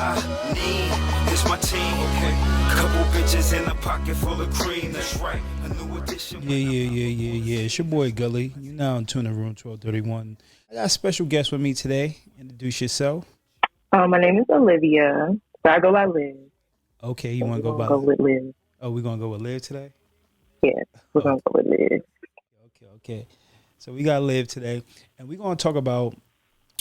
I need is my team. Okay, couple bitches in a pocket full of cream. That's right. A new addition. Yeah. It's your boy Gully. You now in Tuna Room 1231. I got a special guest with me today. Introduce yourself. My name is Olivia. So I go by Liz. Okay, you So want we're to go gonna by? go with Liz. Oh, we're gonna go with Liv today. Yes, we're Okay, gonna go with Liz. okay. So we got Liv today, and we're gonna talk about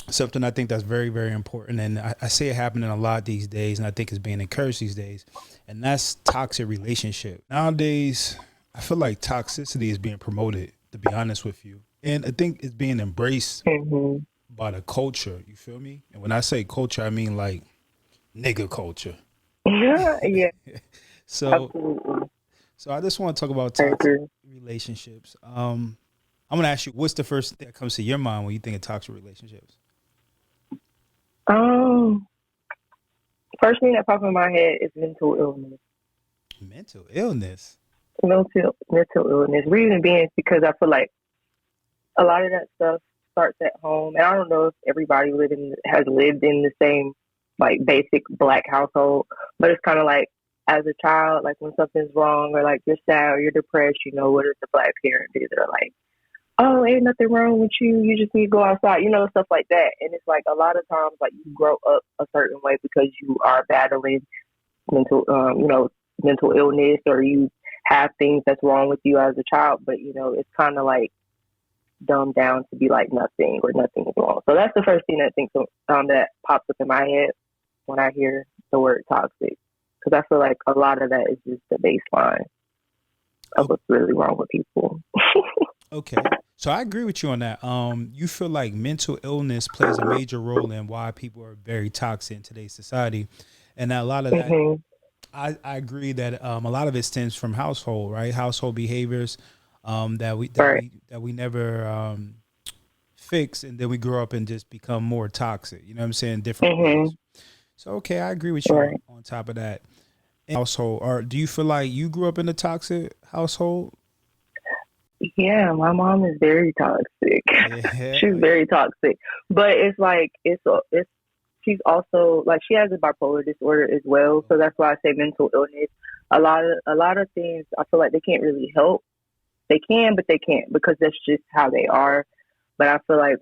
something I think that's very, very important, and I see it happening a lot these days, and I think it's being encouraged these days, and that's toxic relationship. Nowadays, I feel like toxicity is being promoted, to be honest with you, and I think it's being embraced hmm by the culture. You feel me? And when I say culture, I mean like nigga culture. Yeah, So, absolutely. so I just want to talk about I toxic agree. relationships. I'm gonna ask you, what's the first thing that comes to your mind when you think of toxic relationships? Um, First thing that pops in my head is mental illness. Mental illness. Mental illness. Reason being is because I feel like a lot of that stuff starts at home, and I don't know if everybody living has lived in the same like basic black household, but it's kind of like as a child, like when something's wrong or like you're sad or you're depressed, what does the black parent do? They're like, oh, ain't nothing wrong with you. You just need to go outside, stuff like that. And it's like a lot of times, like you grow up a certain way because you are battling mental, mental illness, or you have things that's wrong with you as a child. But it's kind of like dumbed down to be like nothing or nothing is wrong. So that's the first thing that pops up in my head when I hear the word toxic, because I feel like a lot of that is just the baseline of what's really wrong with people. Okay. So I agree with you on that. You feel like mental illness plays a major role in why people are very toxic in today's society. And a lot of that, hmm I agree that a lot of it stems from household, right? Household behaviors Right. that we never fix, and then we grow up and just become more toxic. You know what I'm saying? Different hmm ways. So okay, I agree with you Right. on top of that. Household, or do you feel like you grew up in a toxic household? Yeah, my mom is very toxic. Yeah. She's very toxic, but it's like it's she's also like she has a bipolar disorder as well. So that's why I say mental illness. A lot of things I feel like they can't really help. They can, but they can't because that's just how they are. But I feel like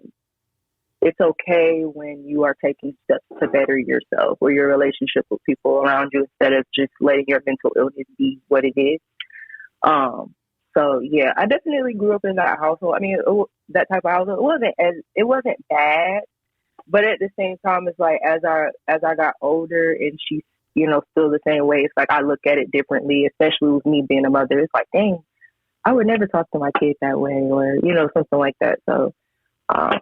it's okay when you are taking steps to better yourself or your relationship with people around you instead of just letting your mental illness be what it is. Um, so yeah, I definitely grew up in that household. I mean, that type of household. It wasn't bad, but at the same time, it's like as I got older and she's still the same way. It's like I look at it differently, especially with me being a mother. It's like, dang, I would never talk to my kid that way, or something like that. So, um,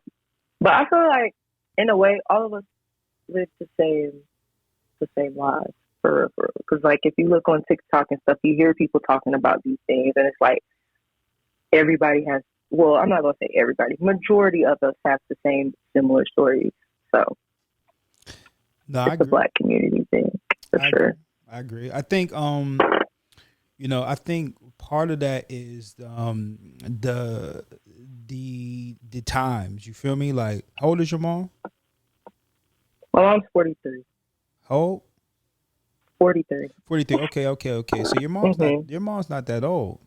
but I feel like in a way, all of us live the same lives for real. Because like if you look on TikTok and stuff, you hear people talking about these things, and it's like everybody has. Well, I'm not gonna say everybody. Majority of us have the same similar stories. So No, I it's a agree. black community thing for I agree. sure. I agree. I think I think part of that is the times. You feel me? Like, how old is your mom? My mom's 43. How old? 43. 43. Okay. So Mhm. your mom's not that old.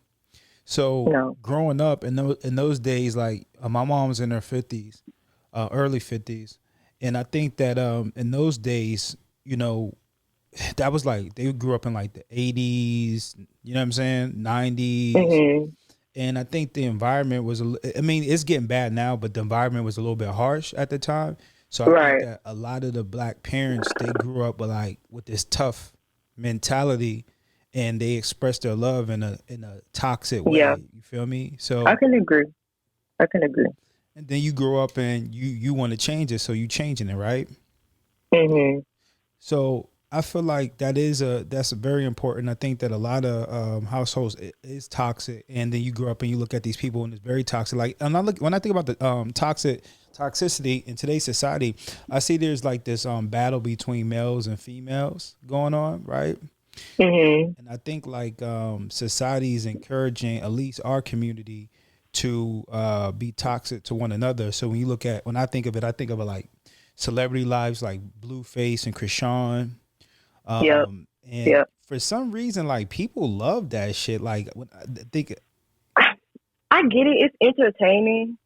So No. growing up in those days, like my mom's in her 50s, early 50s, and I think that in those days, you know, that was like they grew up in like the 80s, you know what I'm saying, 90s, Mhm. and I think the environment was I mean, it's getting bad now, but the environment was a little bit harsh at the time. So I think Right. that a lot of the black parents, they grew up with this tough mentality, and they expressed their love in a toxic Yeah. way. You feel me? I So can agree. I can agree. and then you grow up and you want to change it, so you changing it, right? Mhm. So I feel like that's a very important. I think that a lot of households is toxic, and then you grow up and you look at these people and it's very toxic. Like, and when I think about the toxicity in today's society, I see there's like this battle between males and females going on, right? Mhm. And I think like society is encouraging at least our community to be toxic to one another. So when I think of it, I think of it like celebrity lives like Blueface and Krishan. Yep. And Yep. for some reason, like people love that shit. Like when I think, I get it. It's entertaining.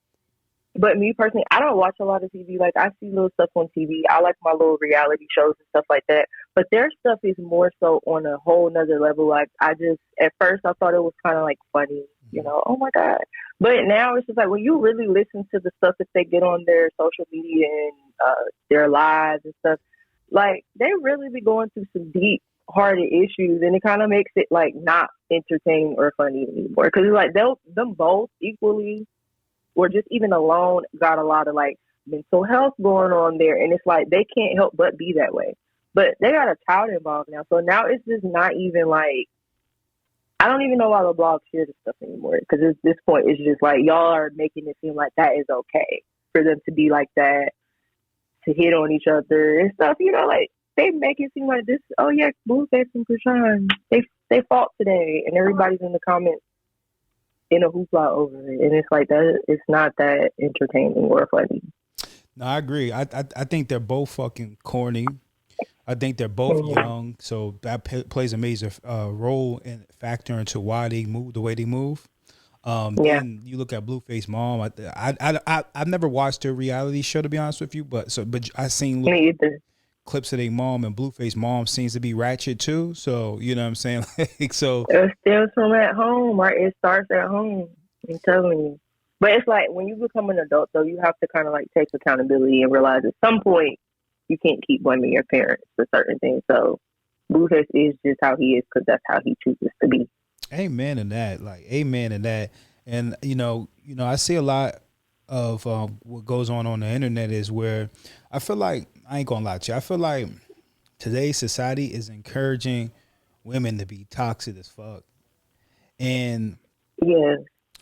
But me personally, I don't watch a lot of TV. Like I see little stuff on TV. I like my little reality shows and stuff like that. But their stuff is more so on a whole nother level. Like I just at first I thought it was kind of like funny, oh my God. But now it's just like when you really listen to the stuff that they get on their social media and their lives and stuff, like they really be going through some deep hearted issues, and it kind of makes it like not entertaining or funny anymore. Because it's like them both equally or just even alone got a lot of like mental health going on there. And it's like they can't help but be that way. But they got a child involved now. So now it's just not even like, I don't even know why the blogs share this stuff anymore. Because at this point, it's just like y'all are making it seem like that is okay for them to be like that, to hit on each other and stuff. Like they make it seem like this, oh yeah, Blueface and Krishan, they fought today. And everybody's in the comments in a hoopla over it, and it's like that. It's not that entertaining or funny. no, I agree. I think they're both fucking corny. I think they're both young, so that plays a major role and factor into why they move the way they move. Then you look at Blueface mom. I've never watched her reality show, to be honest with you, but I seen clips of their mom, and Blueface mom seems to be ratchet too. So you know what I'm saying? Like, so it stems from at home, or it starts at home. I'm telling you. But it's like when you become an adult, though, you have to kind of like take accountability and realize at some point you can't keep blaming your parents for certain things. So Blueface is just how he is because that's how he chooses to be. amen to that. Like amen to that. And I see a lot of what goes on the internet is where I feel like, I ain't gonna lie to you, I feel like today's society is encouraging women to be toxic as fuck. And yes,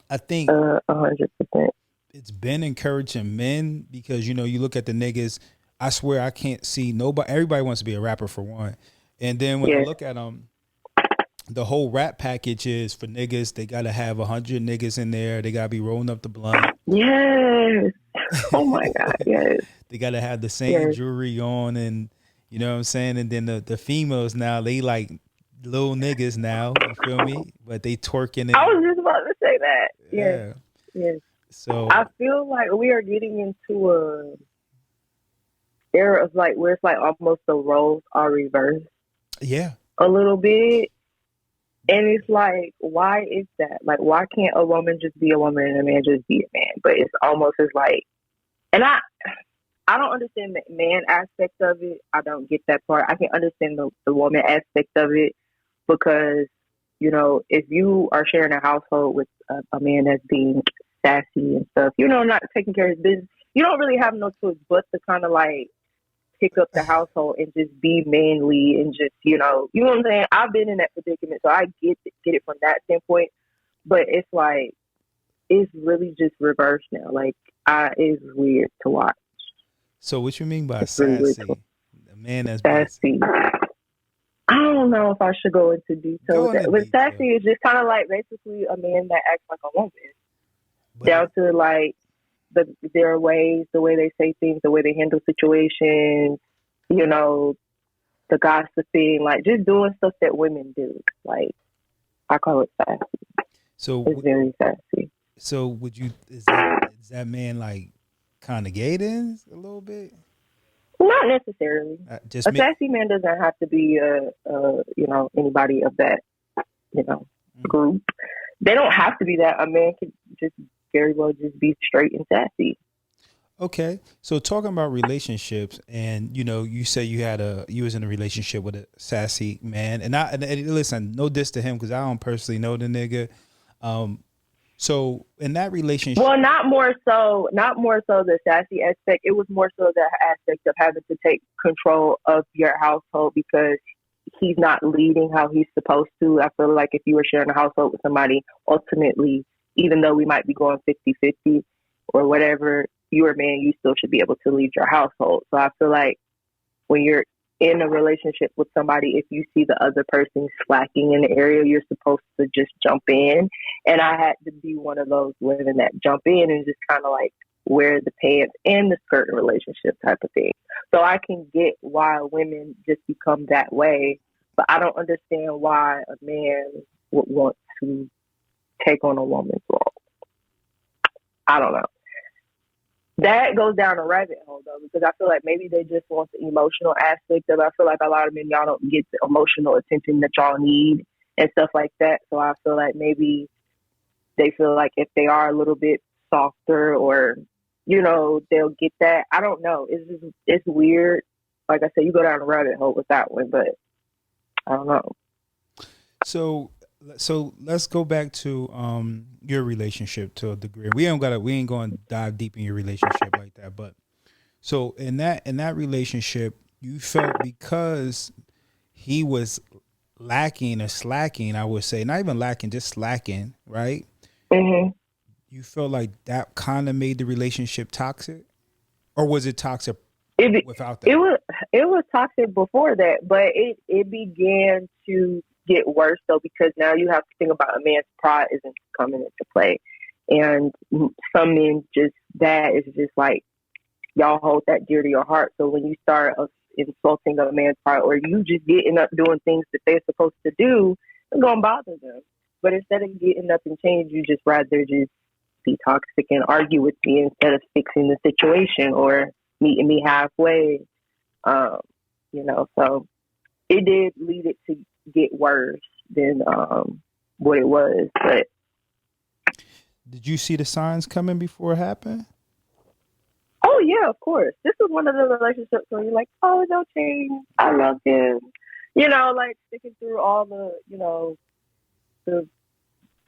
I think 100%. it's been encouraging men because you look at the niggas. I swear I can't see nobody. Everybody wants to be a rapper for one, and then when I look at them, the whole rap package is for niggas. They gotta have 100 niggas in there. They gotta be rolling up the blunt. Yes. Oh my God. Yes. They gotta have the same jewelry on, and you know what I'm saying. And then the females now, they like little niggas now. You feel me? But they twerking. And, I was just about to say that. Yeah. Yes. So I feel like we are getting into a era of like where it's like almost the roles are reversed. Yeah. A little bit. And it's like, why is that? Like, why can't a woman just be a woman and a man just be a man? But it's almost as like, and I don't understand the man aspect of it. I don't get that part. I can understand the woman aspect of it because, if you are sharing a household with a man that's being sassy and stuff, not taking care of his business, you don't really have no choice but to kind of like pick up the household and just be manly and just, you know what I'm saying? I've been in that predicament, so I get it from that standpoint. But it's like, it's really just reversed now. Like, it's weird to watch. So what you mean by it's sassy? Really a man that's sassy. I don't know if I should go into detail with that. But sassy is just kind of like basically a man that acts like a woman. Down to like their ways, the way they say things, the way they handle situations, the gossiping, like just doing stuff that women do. Like, I call it sassy. So it's very sassy. So is that man like kind of gay then a little bit? Not necessarily. Sassy man doesn't have to be anybody of that group. They don't have to be that. A man could just very well just be straight and sassy. Okay, so talking about relationships, and you say you was in a relationship with a sassy man, and listen, no diss to him because I don't personally know the nigga. So in that relationship, well, not more so the sassy aspect. It was more so the aspect of having to take control of your household because he's not leading how he's supposed to. I feel like if you were sharing a household with somebody, ultimately, even though we might be going 50-50 or whatever, you're a man, you still should be able to lead your household. So I feel like when you're in a relationship with somebody, if you see the other person slacking in the area, you're supposed to just jump in. And I had to be one of those women that jump in and just kind of like wear the pants and the skirt in a relationship type of thing. So I can get why women just become that way, but I don't understand why a man would want to take on a woman's role. I don't know. That goes down a rabbit hole though, because I feel like maybe they just want the emotional aspect of it. I feel like a lot of men, y'all don't get the emotional attention that y'all need and stuff like that. So I feel like maybe they feel like if they are a little bit softer or, they'll get that. I don't know. It's weird. Like I said, you go down a rabbit hole with that one, but I don't know. So let's go back to your relationship to a degree. We ain't going to dive deep in your relationship like that, but so in that relationship, you felt because he was lacking or slacking, I would say, not even lacking, just slacking, right? Mm-hmm. You felt like that kind of made the relationship toxic, or was it toxic without that? It was toxic before that, but it began to get worse though, because now you have to think about a man's pride isn't coming into play, and some men that is just like y'all hold that dear to your heart. So when you start insulting a man's pride, or you just getting up doing things that they're supposed to do, it's gonna bother them. But instead of getting up and change, you just rather just be toxic and argue with me instead of fixing the situation or meeting me halfway. So it did lead it to get worse than what it was. But did you see the signs coming before it happened? Oh yeah, of course. This is one of the relationships where you're like, oh, don't change. I love him. Like sticking through all the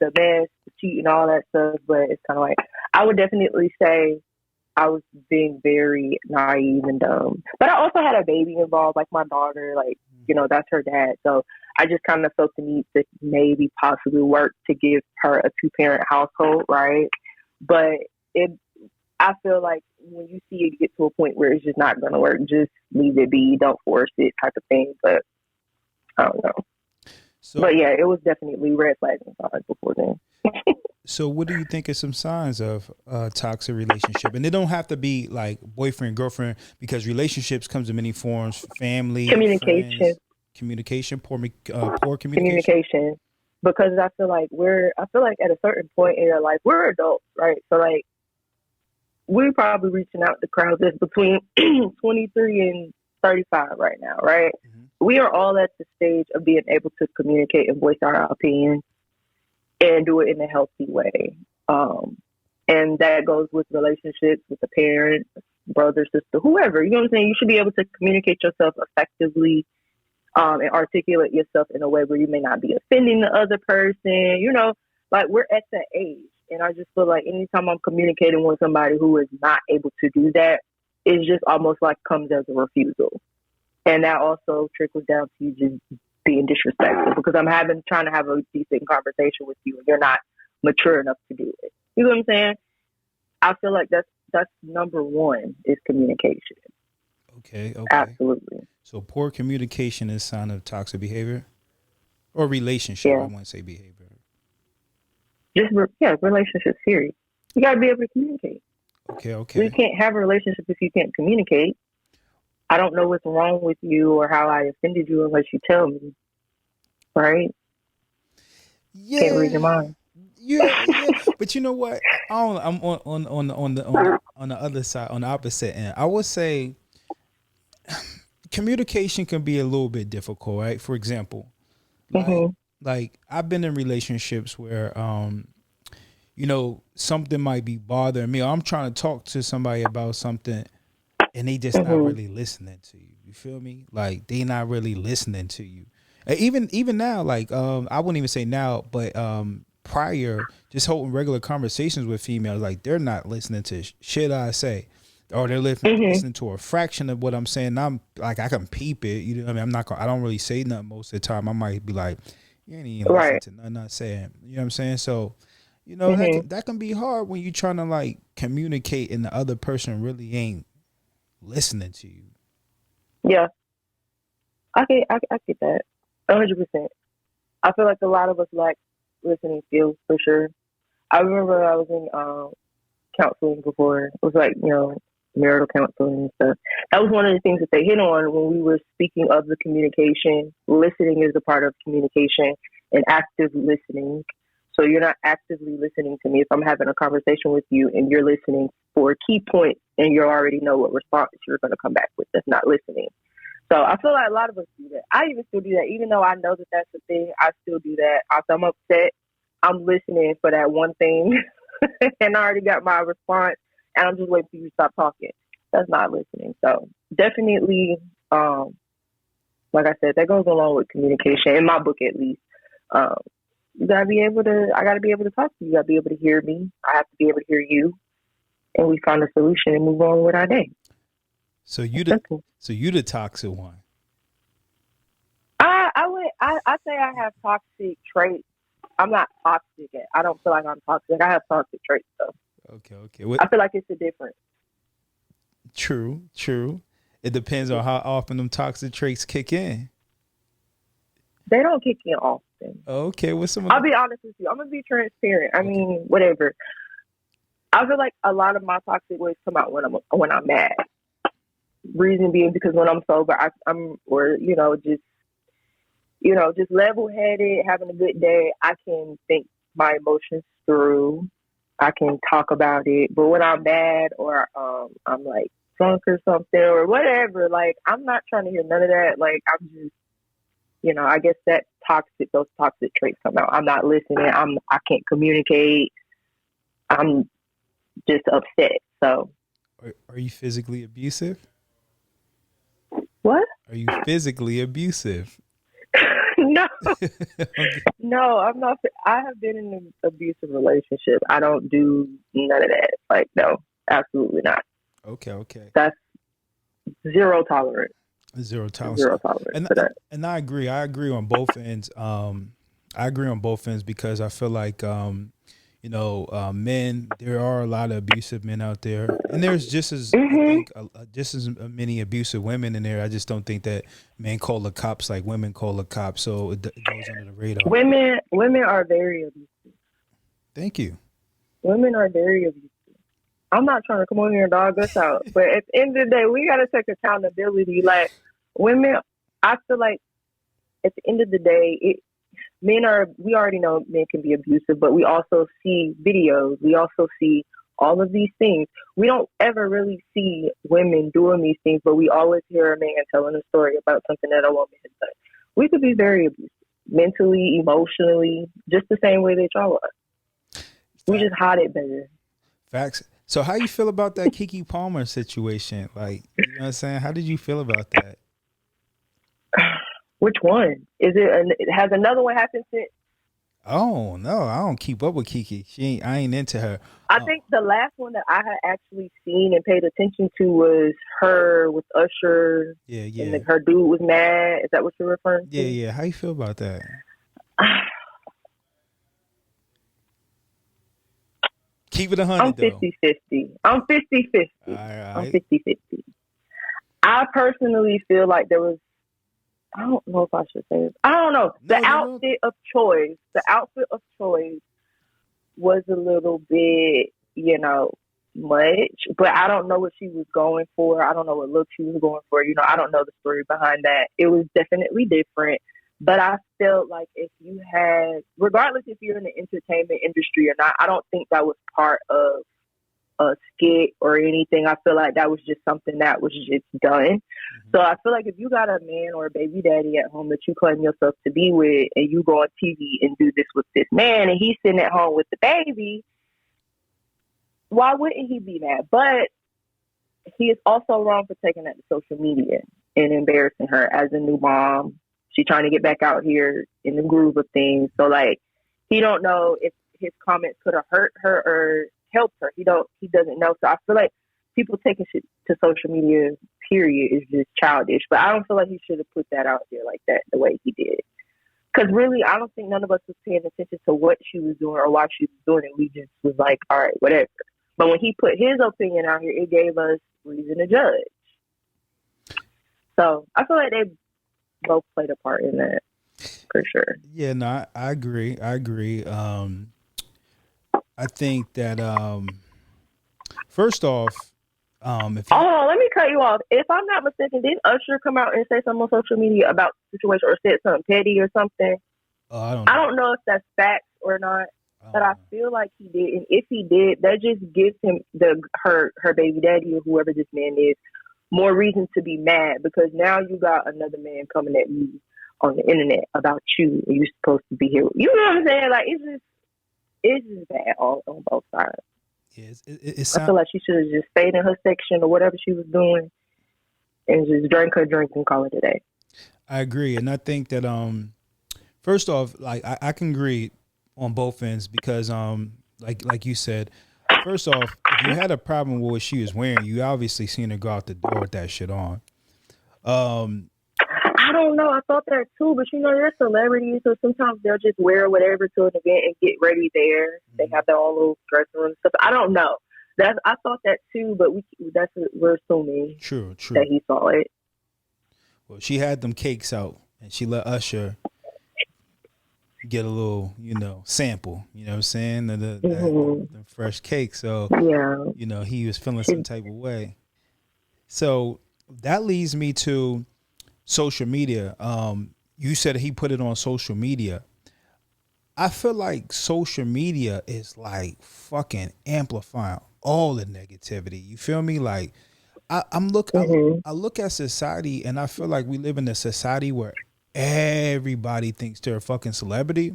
mess, the cheating, all that stuff. But it's kind of like, I would definitely say I was being very naive and dumb. But I also had a baby involved, like my daughter, that's her dad. So I just kind of felt the need to maybe possibly work to give her a 2-parent household, right? But I feel like when you see it get to a point where it's just not going to work, just leave it be, don't force it type of thing. But I don't know. But yeah, it was definitely red flags and signs before then. So what do you think are some signs of a toxic relationship? And they don't have to be like boyfriend, girlfriend, because relationships comes in many forms: family, communication, friends, poor communication. Because I feel like at a certain point in your life, we're adults, right? So like, we're probably reaching out to crowds that's between 23 and 35 right now, right? Mm-hmm. We are all at the stage of being able to communicate and voice our opinions and do it in a healthy way. And that goes with relationships with a parent, brother, sister, whoever. You know what I'm saying? You should be able to communicate yourself effectively and articulate yourself in a way where you may not be offending the other person. Like we're at that age. And I just feel like anytime I'm communicating with somebody who is not able to do that, it's just almost like comes as a refusal. And that also trickles down to you just being disrespectful, because I'm trying to have a decent conversation with you and you're not mature enough to do it. You know what I'm saying? I feel like that's number one is communication. Okay. Absolutely. So poor communication is a sign of toxic behavior or relationship. Yeah. I wouldn't say behavior. Relationship period. You got to be able to communicate. Okay. You can't have a relationship if you can't communicate. I don't know what's wrong with you or how I offended you unless you tell me. Right? Yeah. Can't read your mind. Yeah. But you know what? I'm on the other side, on the opposite end. I would say communication can be a little bit difficult, right? For example, like I've been in relationships where something might be bothering me. I'm trying to talk to somebody about something and they just not really listening to you. You feel me? Like they not really listening to you. Even now, like I wouldn't even say now, but prior, just holding regular conversations with females, like they're not listening to shit I say. Or they're listening to a fraction of what I'm saying. I'm like, I can peep it. You know what I mean? I don't really say nothing most of the time. I might be like, you ain't even listening to nothing I'm saying. You know what I'm saying? So, that can be hard when you're trying to like communicate and the other person really ain't listening to you. Yeah. I get that. 100%. I feel like a lot of us lack listening skills for sure. I remember I was in counseling before. It was like, marital counseling and stuff. That was one of the things that they hit on when we were speaking of the communication. Listening is a part of communication and active listening. So you're not actively listening to me. If I'm having a conversation with you and you're listening for key points and you already know what response you're going to come back with, that's not listening. So I feel like a lot of us do that. I even still do that. Even though I know that that's the thing, I still do that. If I'm upset, I'm listening for that one thing and I already got my response and I'm just waiting for you to stop talking. That's not listening. So definitely, like I said, that goes along with communication, in my book at least. I gotta be able to talk to you. You gotta be able to hear me. I have to be able to hear you. And we find a solution and move on with our day. So you the toxic one. I say I have toxic traits. I'm not toxic. I don't feel like I'm toxic. I have toxic traits though. Okay. I feel like it's a difference. True. It depends on how often them toxic traits kick in. They don't kick in often. Okay, what's some? I'll be honest with you. I'm gonna be transparent. I mean, whatever. I feel like a lot of my toxic ways come out when I'm mad. Reason being because when I'm sober, just level headed, having a good day, I can think my emotions through. I can talk about it. But when I'm mad or I'm like drunk or something or whatever, like I'm not trying to hear none of that. Like I'm just, I guess those toxic traits come out. I'm not listening. I can't communicate. I'm just upset. So, are you physically abusive? What? Are you physically abusive? No, Okay. no, I'm not. I have been in an abusive relationship. I don't do none of that. Like, no, absolutely not. Okay. That's zero tolerance. Zero tolerance. Zero tolerance for that. And I agree. I agree on both ends. Because I feel like men. There are a lot of abusive men out there, and there's just as I think just as many abusive women in there. I just don't think that men call the cops like women call the cops, so it goes under the radar. Women are very abusive. Thank you. Women are very abusive. I'm not trying to come on here and dog us out, but at the end of the day, we got to take accountability. Like women, I feel like at the end of the day, we already know men can be abusive, but we also see videos. We also see all of these things. We don't ever really see women doing these things, but we always hear a man telling a story about something that a woman has done. We could be very abusive, mentally, emotionally, just the same way that y'all are. We just hide it better. Facts. So how you feel about that Keke Palmer situation? Like, you know what I'm saying? How did you feel about that? Which one? Has another one happened since? Oh no, I don't keep up with Keke. I ain't into her. I think the last one that I had actually seen and paid attention to was her with Usher. Yeah. And her dude was mad. Is that what you're referring to? Yeah. How you feel about that? Keep it 100. I'm 50-50. I'm 50-50. All right. I'm 50-50. I personally feel like there was, I don't know if I should say this. I don't know. The outfit of choice was a little bit, much, but I don't know what she was going for. I don't know what look she was going for. I don't know the story behind that. It was definitely different, but I felt like if you had, regardless if you're in the entertainment industry or not, I don't think that was part of a skit or anything. I feel like that was just something that was just done. Mm-hmm. So I feel like if you got a man or a baby daddy at home that you claim yourself to be with and you go on TV and do this with this man and he's sitting at home with the baby, why wouldn't he be mad? But he is also wrong for taking that to social media and embarrassing her as a new mom. She's trying to get back out here in the groove of things. So like, he don't know if his comments could have hurt her or helped her. He doesn't know. So I feel like people taking shit to social media, period, is just childish. But I don't feel like he should have put that out there like that the way he did. Because really, I don't think none of us was paying attention to what she was doing or why she was doing it. We just was like, all right, whatever. But when he put his opinion out here, it gave us reason to judge. So I feel like they both played a part in that, for sure. Yeah, no, I agree. I think that First off, if you, Oh, let me cut you off. If I'm not mistaken, did Usher come out and say something on social media about the situation or said something petty or something? I don't I know. don't know if that's facts or not, I but don't I know. feel like he did. And if he did, that just gives him her baby daddy or whoever this man is more reason to be mad because now you got another man coming at me on the internet about you and you're supposed to be here. You know what I'm saying? Like it's just bad all on both sides. Yeah, it I sound feel like she should have just stayed in her section or whatever she was doing and just drank her drink and call it a day. I agree, and I think that first off, like I can agree on both ends because like you said, first off, if you had a problem with what she was wearing, you obviously seen her go out the door with that shit on. Um, I don't know. I thought that too, but you know, they're celebrities, so sometimes they'll just wear whatever to an event and get ready there. They have their own little dressing room and stuff. I don't know. That's I thought that too, but that's what we're assuming true, that true. he saw it. Well, she had them cakes out, and she let Usher get a little, sample. You know what I'm saying? The fresh cake. So, Yeah. he was feeling some She, type of way. So that leads me to social media. You said he put it on social media. I feel like social media is like fucking amplifying all the negativity. You feel me? Like hmm I look at society and I feel like we live in a society where everybody thinks they're a fucking celebrity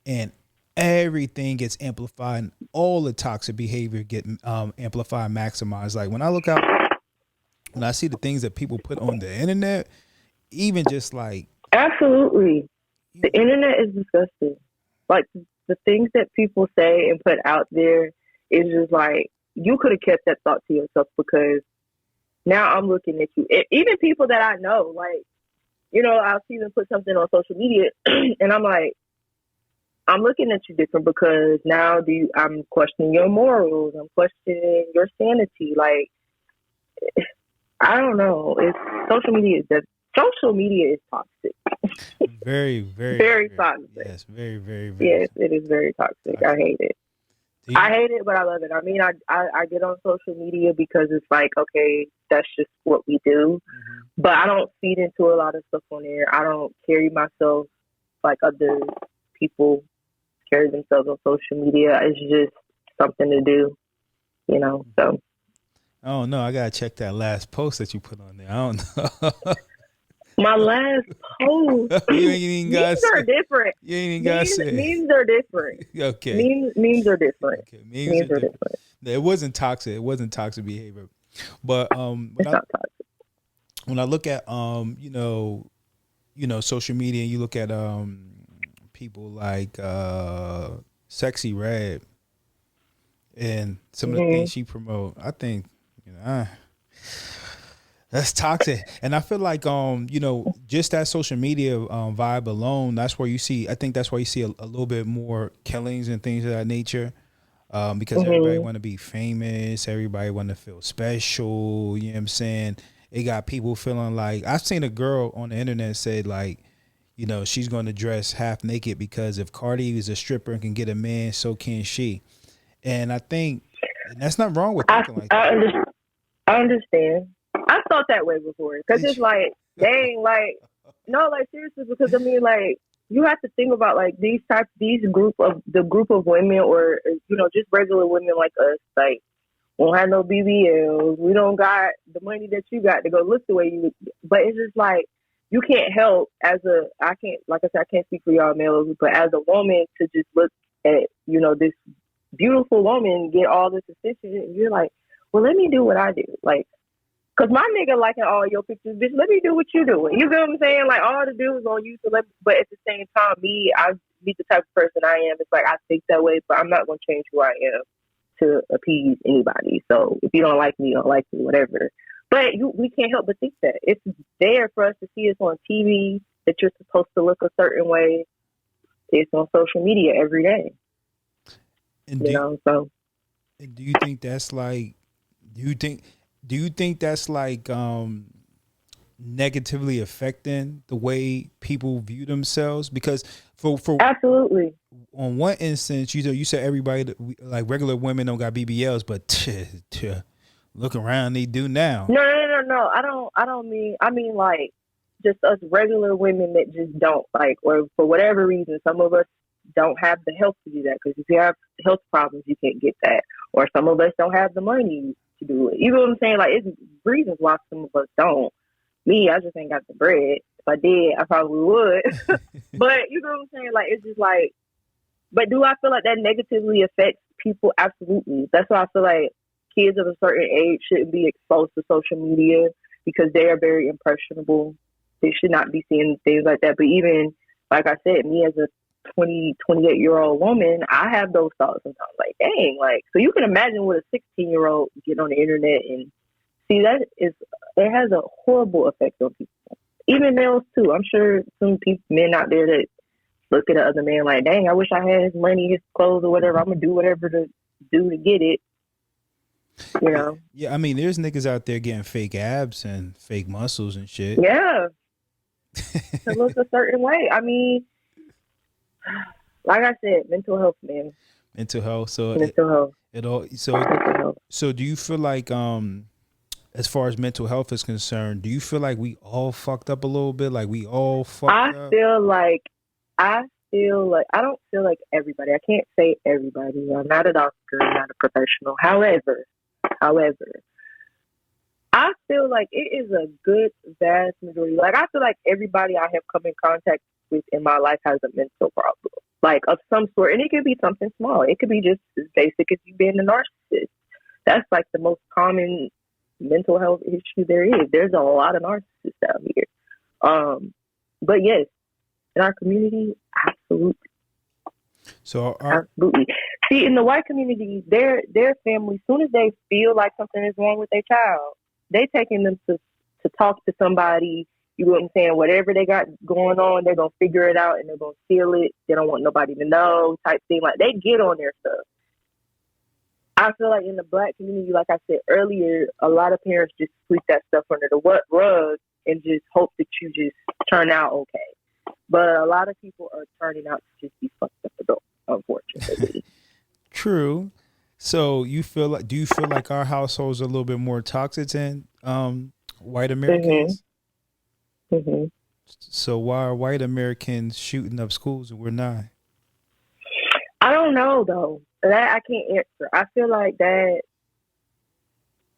and everything gets amplified and all the toxic behavior get amplified, maximized. Like when I see the things that people put on the internet, even just like Absolutely. you The know, internet is disgusting. Like the things that people say and put out there is just like you could have kept that thought to yourself because now I'm looking at you. Even people that I know, like I'll see them put something on social media, and I'm like, I'm looking at you different because now I'm questioning your morals. I'm questioning your sanity. Like I don't know. It's social media is toxic. very, very, Very very, toxic. yes, very, very, very Yes, it is very toxic. I toxic. hate it. Do I you? hate it, but I love it. I mean, I get on social media because it's like, okay, that's just what we do. Mhm. But I don't feed into a lot of stuff on there. I don't carry myself like other people carry themselves on social media. It's just something to do. So Oh no, I gotta check that last post that you put on there. I don't know. my last post, You ain't even gotta memes are say. different. You ain't even gotta Memes say. memes are different. Okay, Memes are different. okay. Memes are Memes are different. different. It wasn't toxic. It wasn't toxic behavior. But It's not toxic. when I look at social media, and you look at people like Sexy Red and some of the hmm things she promote. I think you know. That's toxic. And I feel like just that social media vibe alone, that's where you see I think that's why you see a little bit more killings and things of that nature. Because everybody hmm want to be famous, everybody want to feel special, you know what I'm saying? It got people feeling like I've seen a girl on the internet say like, she's going to dress half naked because if Cardi is a stripper and can get a man, so can she. And I think and that's not wrong with I thinking like I, that. under, I understand. I thought that way before because it's like, dang, like no, like seriously, because I mean, like you have to think about like the group of women or just regular women like us, like won't have no BBLs. We don't got the money that you got to go look the way you look. But it's just like you can't help I can't like I said I can't speak for y'all males, but as a woman to just look at this beautiful woman get all this attention and you're like, well, let me do what I do, like. Cause my nigga liking all your pictures, bitch. Let me do what you doing. You feel what I'm saying? Like all the dudes on you, but at the same time, I be the type of person I am. It's like I think that way, but I'm not gonna change who I am to appease anybody. So if you don't like me, you don't like me, whatever. But we can't help but think that it's there for us to see us on TV that you're supposed to look a certain way. It's on social media every day, And do So And do you think that's like? Do you think? Do you think that's like? negatively affecting the way people view themselves? Because for Absolutely. on one instance, you said everybody like regular women don't got BBLs, but look around, they do now. No. I don't mean. I mean like just us regular women that just don't like, or for whatever reason, some of us don't have the health to do that. Because if you have health problems, you can't get that. Or some of us don't have the money to do it. You know what I'm saying? Like it's reasons why some of us don't. Me, I just ain't got the bread. If I did, I probably would. But you know what I'm saying? Like it's just like. But do I feel like that negatively affects people? Absolutely. That's why I feel like kids of a certain age shouldn't be exposed to social media because they are very impressionable. They should not be seeing things like that. But even, like I said, me as a 28-year-old woman, I have those thoughts sometimes. Like, dang, like, so you can imagine what a 16-year-old get on the internet and see that it has a horrible effect on people. Even males too. I'm sure some men out there that look at the other man like, dang, I wish I had his money, his clothes, or whatever. I'm gonna do whatever to do to get it. You know? Yeah, I mean, there's niggas out there getting fake abs and fake muscles and shit. Yeah, to look a certain way. I mean, like I said, mental health, man. Mental health. So mental health. It all. So do you feel like as far as mental health is concerned, do you feel like we all fucked up a little bit? Like we all fucked up? I feel like I don't feel like everybody. I can't say everybody. I'm not a doctor, I'm not a professional. However, I feel like it is a good vast majority. Like I feel like everybody I have come in contact with in my life has a mental problem, like of some sort, and it could be something small. It could be just as basic as you being a narcissist. That's like the most common mental health issue there is. There's a lot of narcissists out here. But yes, in our community, absolutely. So absolutely. See, in the white community, their family, as soon as they feel like something is wrong with their child, they taking them to talk to somebody. You know what I'm saying? Whatever they got going on, they're gonna figure it out and they're gonna seal it. They don't want nobody to know, type thing. Like they get on their stuff. I feel like in the black community, like I said earlier, a lot of parents just sweep that stuff under the rug and just hope that you just turn out okay. But a lot of people are turning out to just be fucked up adults, unfortunately. True. So do you feel like our households are a little bit more toxic than white Americans? Mm-hmm. Mm-hmm. So why are white Americans shooting up schools and we're not? I don't know though. That I can't answer. I feel like that.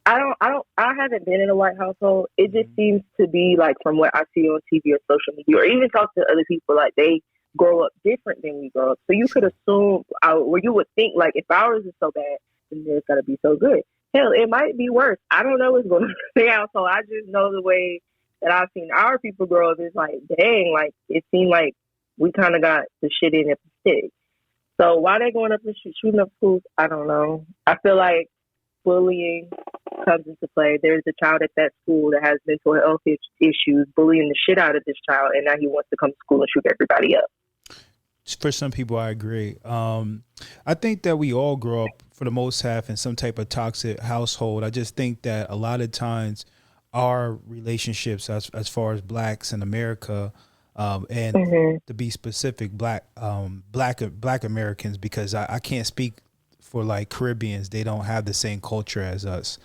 I haven't been in a white household. It just seems to be like from what I see on TV or social media, or even talk to other people, like they grow up different than we grow up. So you could assume, or you would think, like if ours is so bad, then it's gotta be so good. Hell, it might be worse. I don't know what's going on in the household. I just know the way that I've seen our people grow up is like, dang, like it seemed like we kind of got the shit in at the stick. So why they going up and shooting up schools, I don't know. I feel like bullying comes into play. There's a child at that school that has mental health issues, bullying the shit out of this child, and now he wants to come to school and shoot everybody up. For some people, I agree. I think that we all grow up, for the most half, in some type of toxic household. I just think that a lot of times our relationships, as far as blacks in America, and to be specific, black Americans, because I can't speak for like Caribbeans. They don't have the same culture as us.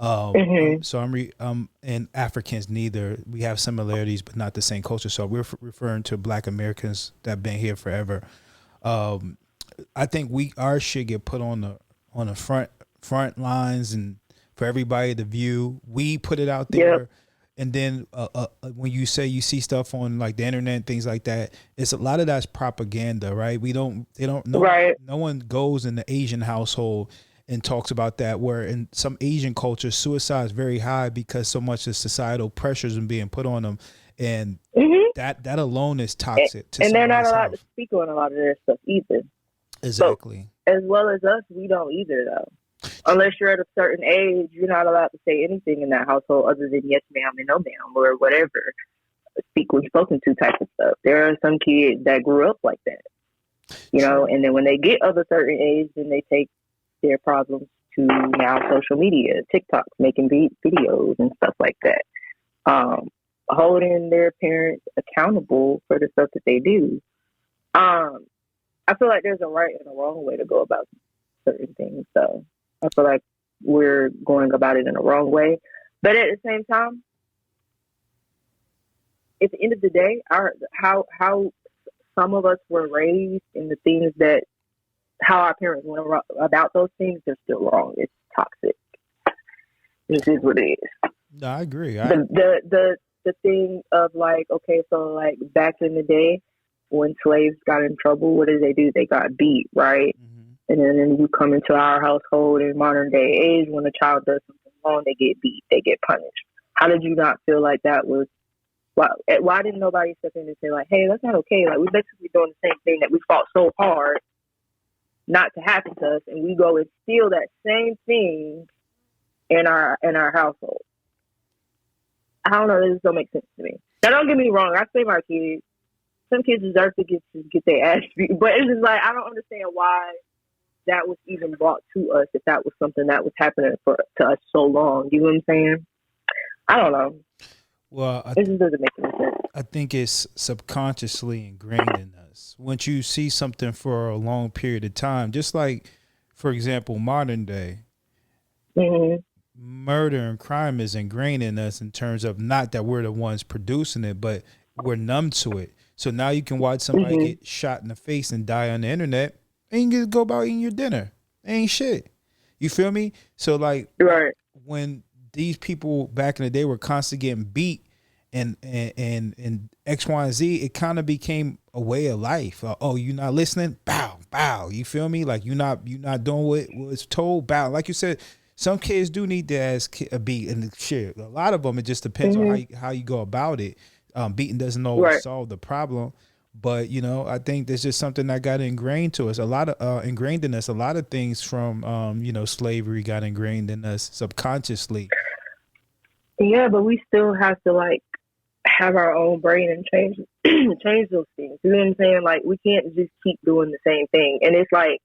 So and Africans neither. We have similarities, but not the same culture. So we're referring to black Americans that have been here forever. I think our shit get put on the front lines and for everybody to view. We put it out there. Yep. And then when you say you see stuff on like the internet and things like that, it's a lot of that's propaganda, right? No one goes in the Asian household and talks about that, where in some Asian cultures, suicide is very high because so much of societal pressures and being put on them. And that alone is toxic. And they're not allowed to speak on a lot of their stuff either. Exactly. So, as well as us, we don't either though. Unless you're at a certain age, you're not allowed to say anything in that household other than yes ma'am and no ma'am or whatever. Speak when spoken to type of stuff. There are some kids that grew up like that. You know, and then when they get of a certain age, then they take their problems to now social media, TikTok, making videos and stuff like that. holding their parents accountable for the stuff that they do. Um, I feel like there's a right and a wrong way to go about certain things. So I feel like we're going about it in a wrong way. But at the same time, at the end of the day, how some of us were raised and the things that how our parents went about those things, they're still wrong. It's toxic. This is what it is. No, I agree. The thing of like, okay, so like back in the day when slaves got in trouble, what did they do? They got beat, right? Mm-hmm. And then you come into our household in modern day age, when a child does something wrong, they get beat, they get punished. How did you not feel like that was? Why didn't nobody step in and say like, hey, that's not okay? Like we're basically doing the same thing that we fought so hard not to happen to us, and we go and steal that same thing in our household. I don't know. This don't make sense to me. Now, don't get me wrong. I say my kids. Some kids deserve to get their ass beat, but it's just like I don't understand why that was even brought to us if that was something that was happening to us so long. You know what I'm saying? I don't know. Well, it just doesn't make any sense. I think it's subconsciously ingrained in us. Once you see something for a long period of time, just like, for example, modern day, mm-hmm. murder and crime is ingrained in us in terms of not that we're the ones producing it, but we're numb to it. So now you can watch somebody mm-hmm. get shot in the face and die on the internet and you can just go about eating your dinner. Ain't shit. You feel me? So like right. when these people back in the day were constantly getting beat and X, Y, and Z, it kind of became a way of life. Oh, you not listening? Bow, bow. You feel me? Like you not doing what was told? Bow. Like you said, some kids do need to ask a beat and shit. A lot of them, it just depends mm-hmm. on how you go about it. Beating doesn't always right. solve the problem. But, you know, I think there's just something that got ingrained to us. A lot of ingrained in us. A lot of things from, slavery got ingrained in us subconsciously. Yeah, but we still have to, like, have our own brain and change those things. You know what I'm saying? Like, we can't just keep doing the same thing. And it's like,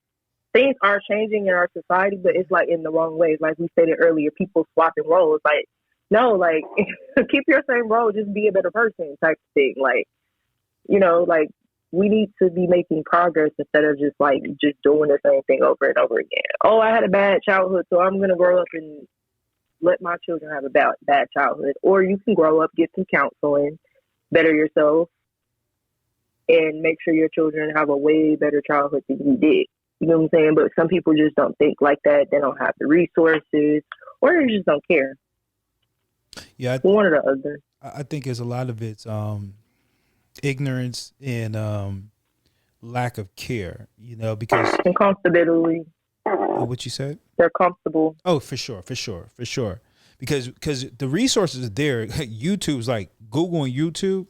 things are changing in our society, but it's, like, in the wrong ways. Like we stated earlier, people swapping roles. Like, no, like, keep your same role. Just be a better person type of thing. Like, you know, like we need to be making progress instead of just doing the same thing over and over again. Oh, I had a bad childhood, so I'm going to grow up and let my children have a bad childhood. Or you can grow up, get some counseling, better yourself, and make sure your children have a way better childhood than you did. You know what I'm saying? But some people just don't think like that. They don't have the resources, or they just don't care. Yeah, one or the other. I think there's a lot of it's ignorance and lack of care, you know, because and comfortability. What you said? They're comfortable. Oh, for sure. Because the resources are there. YouTube's like Google and YouTube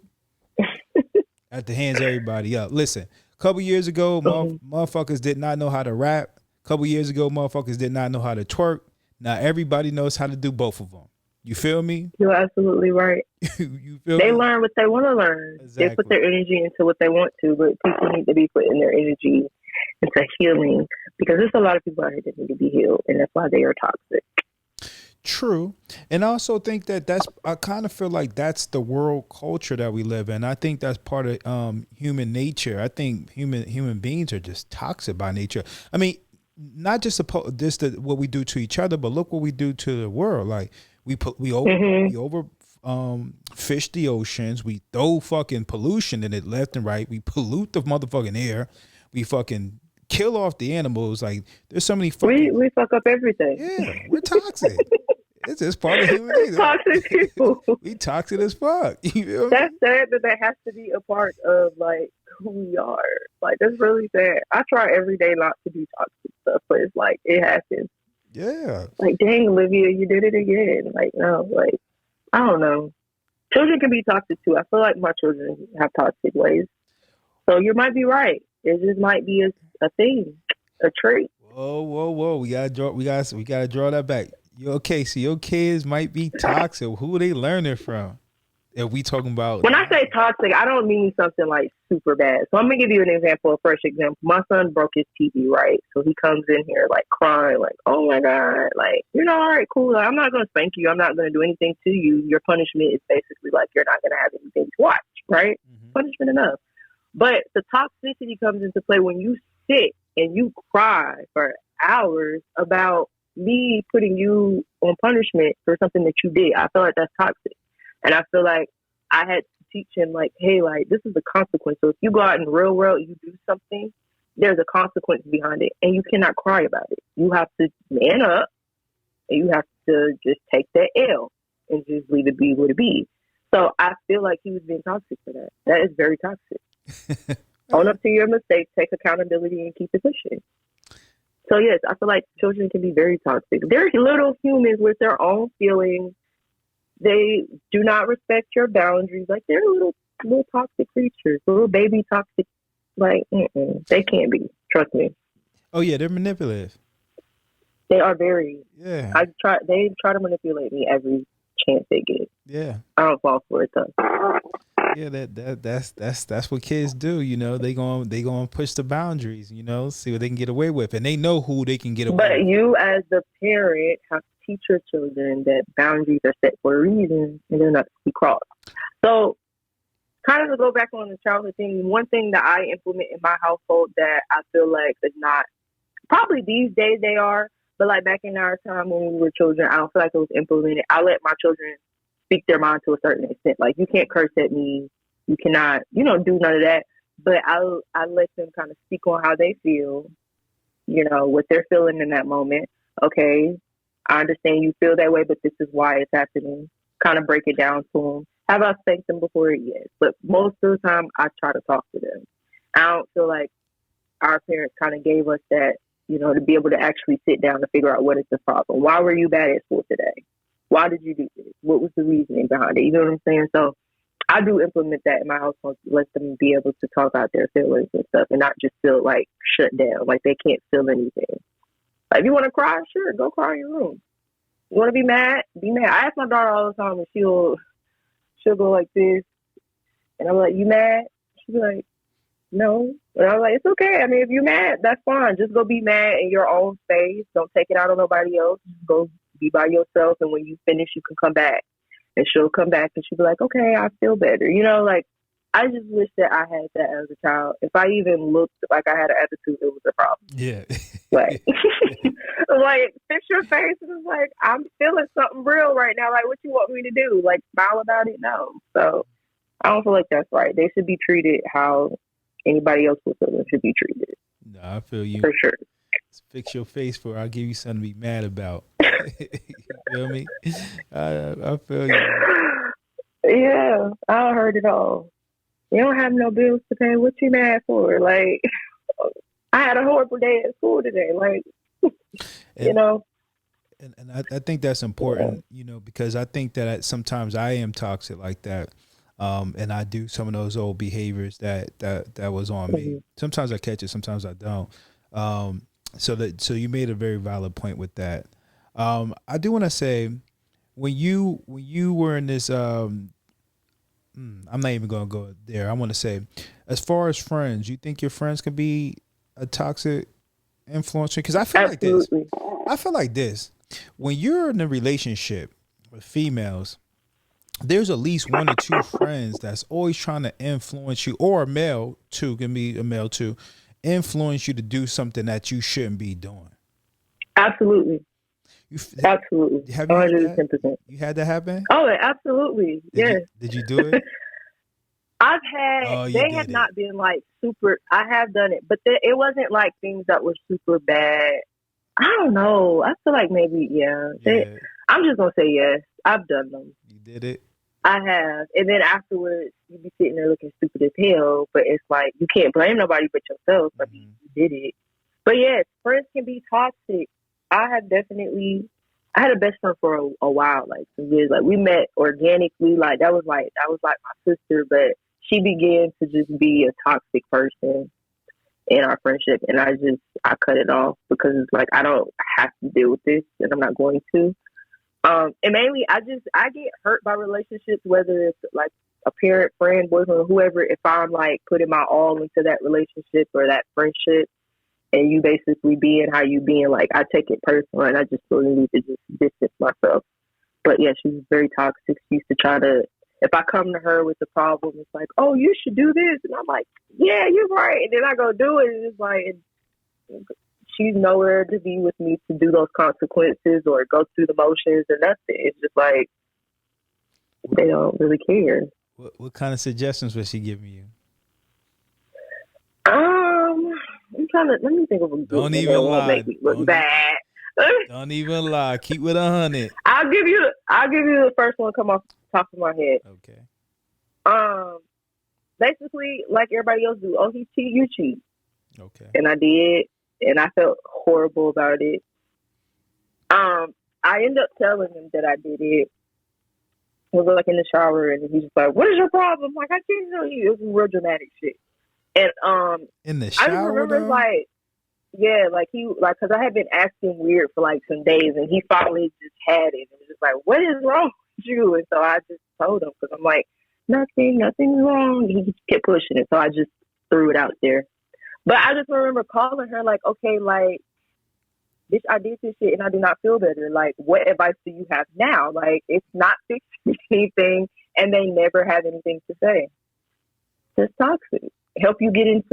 at the hands of everybody. Listen, a couple years ago, motherfuckers did not know how to rap. A couple years ago, motherfuckers did not know how to twerk. Now everybody knows how to do both of them. You feel me? You're absolutely right. You feel they me? learn what they want to learn. Exactly. They put their energy into what they want to, but people need to be putting their energy into healing because there's a lot of people out here that need to be healed, and that's why they are toxic. True. And I also think I kind of feel like that's the world culture that we live in. I think that's part of human nature. I think human beings are just toxic by nature. I mean, not just what we do to each other, but look what we do to the world. Like we over fish the oceans. We throw fucking pollution in it left and right. We pollute the motherfucking air. We fucking kill off the animals. Like there's so many fucking we fuck up everything. Yeah, we're toxic. It's just part of human nature. Toxic people. We toxic as fuck. You feel That's sad that has to be a part of like who we are. Like that's really sad. I try every day not to do toxic stuff, but it's like it happens. Yeah. Like dang, Olivia, you did it again. Like no, like I don't know. Children can be toxic too. I feel like my children have toxic ways. So you might be right. It just might be a thing, a trait. Whoa! We gotta draw that back. So your kids might be toxic. Who are they learning from? If we talking about When I say toxic, I don't mean something like super bad. So I'm gonna give you an example, a fresh example. My son broke his TV, right? So he comes in here like crying, like, "Oh my god, like all right, cool. Like, I'm not gonna spank you. I'm not gonna do anything to you. Your punishment is basically like you're not gonna have anything to watch, right? Mhm. Punishment enough." But the toxicity comes into play when you sit and you cry for hours about me putting you on punishment for something that you did. I feel like that's toxic. And I feel like I had to teach him, like, hey, like, this is the consequence. So if you go out in the real world, you do something, there's a consequence behind it. And you cannot cry about it. You have to man up and you have to just take that L and just leave it be what it be. So I feel like he was being toxic for that. That is very toxic. Own up to your mistakes, take accountability, and keep it pushing. So, yes, I feel like children can be very toxic. They're little humans with their own feelings. They do not respect your boundaries. Like, they're little toxic creatures, little baby toxic. Like, they can't be. Trust me. Oh yeah, they're manipulative. They are very. Yeah. They try to manipulate me every chance they get. Yeah. I don't fall for it though. Yeah, that's what kids do. They going push the boundaries. See what they can get away with, and they know who they can get away But with. you, as the parent, have to teach your children that boundaries are set for a reason and they're not to be crossed. So, kind of to go back on the childhood thing, one thing that I implement in my household that I feel like is not probably these days they are, but like back in our time when we were children, I don't feel like it was implemented. I let my children speak their mind to a certain extent. Like, you can't curse at me. You cannot, do none of that. But I let them kind of speak on how they feel, what they're feeling in that moment. Okay, I understand you feel that way, but this is why it's happening. Kind of break it down to them. Have I spanked them before? Yes. But most of the time, I try to talk to them. I don't feel like our parents kind of gave us that, to be able to actually sit down to figure out what is the problem. Why were you bad at school today? Why did you do this? What was the reasoning behind it? You know what I'm saying? So I do implement that in my household to let them be able to talk out their feelings and stuff and not just feel like shut down, like they can't feel anything. Like, if you want to cry, sure, go cry in your room. You want to be mad? Be mad. I ask my daughter all the time and she'll go like this. And I'm like, you mad? She'll be like, no. And I'm like, it's okay. I mean, if you're mad, that's fine. Just go be mad in your own space. Don't take it out on nobody else. Just go be by yourself. And when you finish, you can come back. And she'll come back and she'll be like, okay, I feel better. Like, I just wish that I had that as a child. If I even looked like I had an attitude, it was a problem. Yeah. Like, like, fix your face and it's like, I'm feeling something real right now. Like, what you want me to do? Like, smile about it? No. So I don't feel like that's right. They should be treated how anybody else would feel them should be treated. No, I feel you. For sure. Fix your face for I'll give you something to be mad about. You feel me? I feel you. Yeah, I heard it all. You don't have no bills to pay. What you mad for? Like, I had a horrible day at school today. Like, And I think that's important, because I think that sometimes I am toxic like that. And I do some of those old behaviors that was on me. Sometimes I catch it, sometimes I don't. So you made a very valid point with that. I do want to say, when you were in this, I'm not even going to go there. I want to say, as far as friends, you think your friends can be a toxic influencer? Because I feel like this. When you're in a relationship with females, there's at least one or two friends that's always trying to influence you, or a male too, can be a male too, influence you to do something that you shouldn't be doing. Absolutely. Absolutely. Have you 110%. You had that happen? Oh, absolutely. Yes. Did you do it? I've had, they have not been like super, I have done it, but it wasn't like things that were super bad. I don't know. I feel like maybe, yeah. I'm just going to say yes. I've done them. You did it? I have. And then afterwards, you be sitting there looking stupid as hell, but it's like, you can't blame nobody but yourself. I mean, you did it. But yes, friends can be toxic. I had a best friend for a while, like some years. Like, we met organically. Like, that was like my sister, but she began to just be a toxic person in our friendship, and I cut it off because it's like, I don't have to deal with this, and I'm not going to. And mainly, I get hurt by relationships, whether it's like a parent, friend, boyfriend, or whoever. If I'm like putting my all into that relationship or that friendship, and you basically being how you being, like I take it personal, and I just really need to just distance myself. But yeah, she's very toxic. She used to try to. If I come to her with the problem, it's like, oh, you should do this, and I'm like, yeah, you're right, and then I go do it, and it's like. She's nowhere to be with me to do those consequences or go through the motions or nothing. It's just like they don't really care. What kind of suggestions was she giving you? I'm trying to let me think of a good Don't one even that lie. won't make me look bad. Don't even lie. Keep with 100. I'll give you the first one come off the top of my head. Okay. Basically, like everybody else do. Oh, he cheat, you cheat. Okay. And I did, and I felt horrible about it. I ended up telling him that I did it. We were like in the shower, and he's just like, "What is your problem?" I'm like, I can't tell you. It was real dramatic shit. And in the shower, I just remember like, yeah, like because I had been acting weird for like some days, and he finally just had it. And was just like, "What is wrong with you?" And so I just told him because I'm like, nothing's wrong. He just kept pushing it, so I just threw it out there. But I just remember calling her like, okay, like, bitch, I did this shit and I did not feel better. Like, what advice do you have now? Like, it's not fixing anything, and they never have anything to say. It's toxic. Help you get in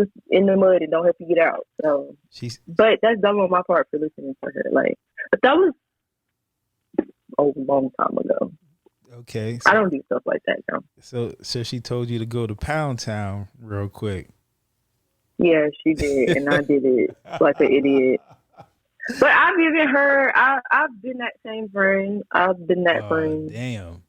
the mud and don't help you get out. So, but that's dumb on my part for listening to her. Like, but that was a long time ago. Okay, so, I don't do stuff like that now. So she told you to go to Pound Town real quick. Yeah, she did, and I did it like an idiot. But I've given her. I've been that same friend. I've been that friend. Damn.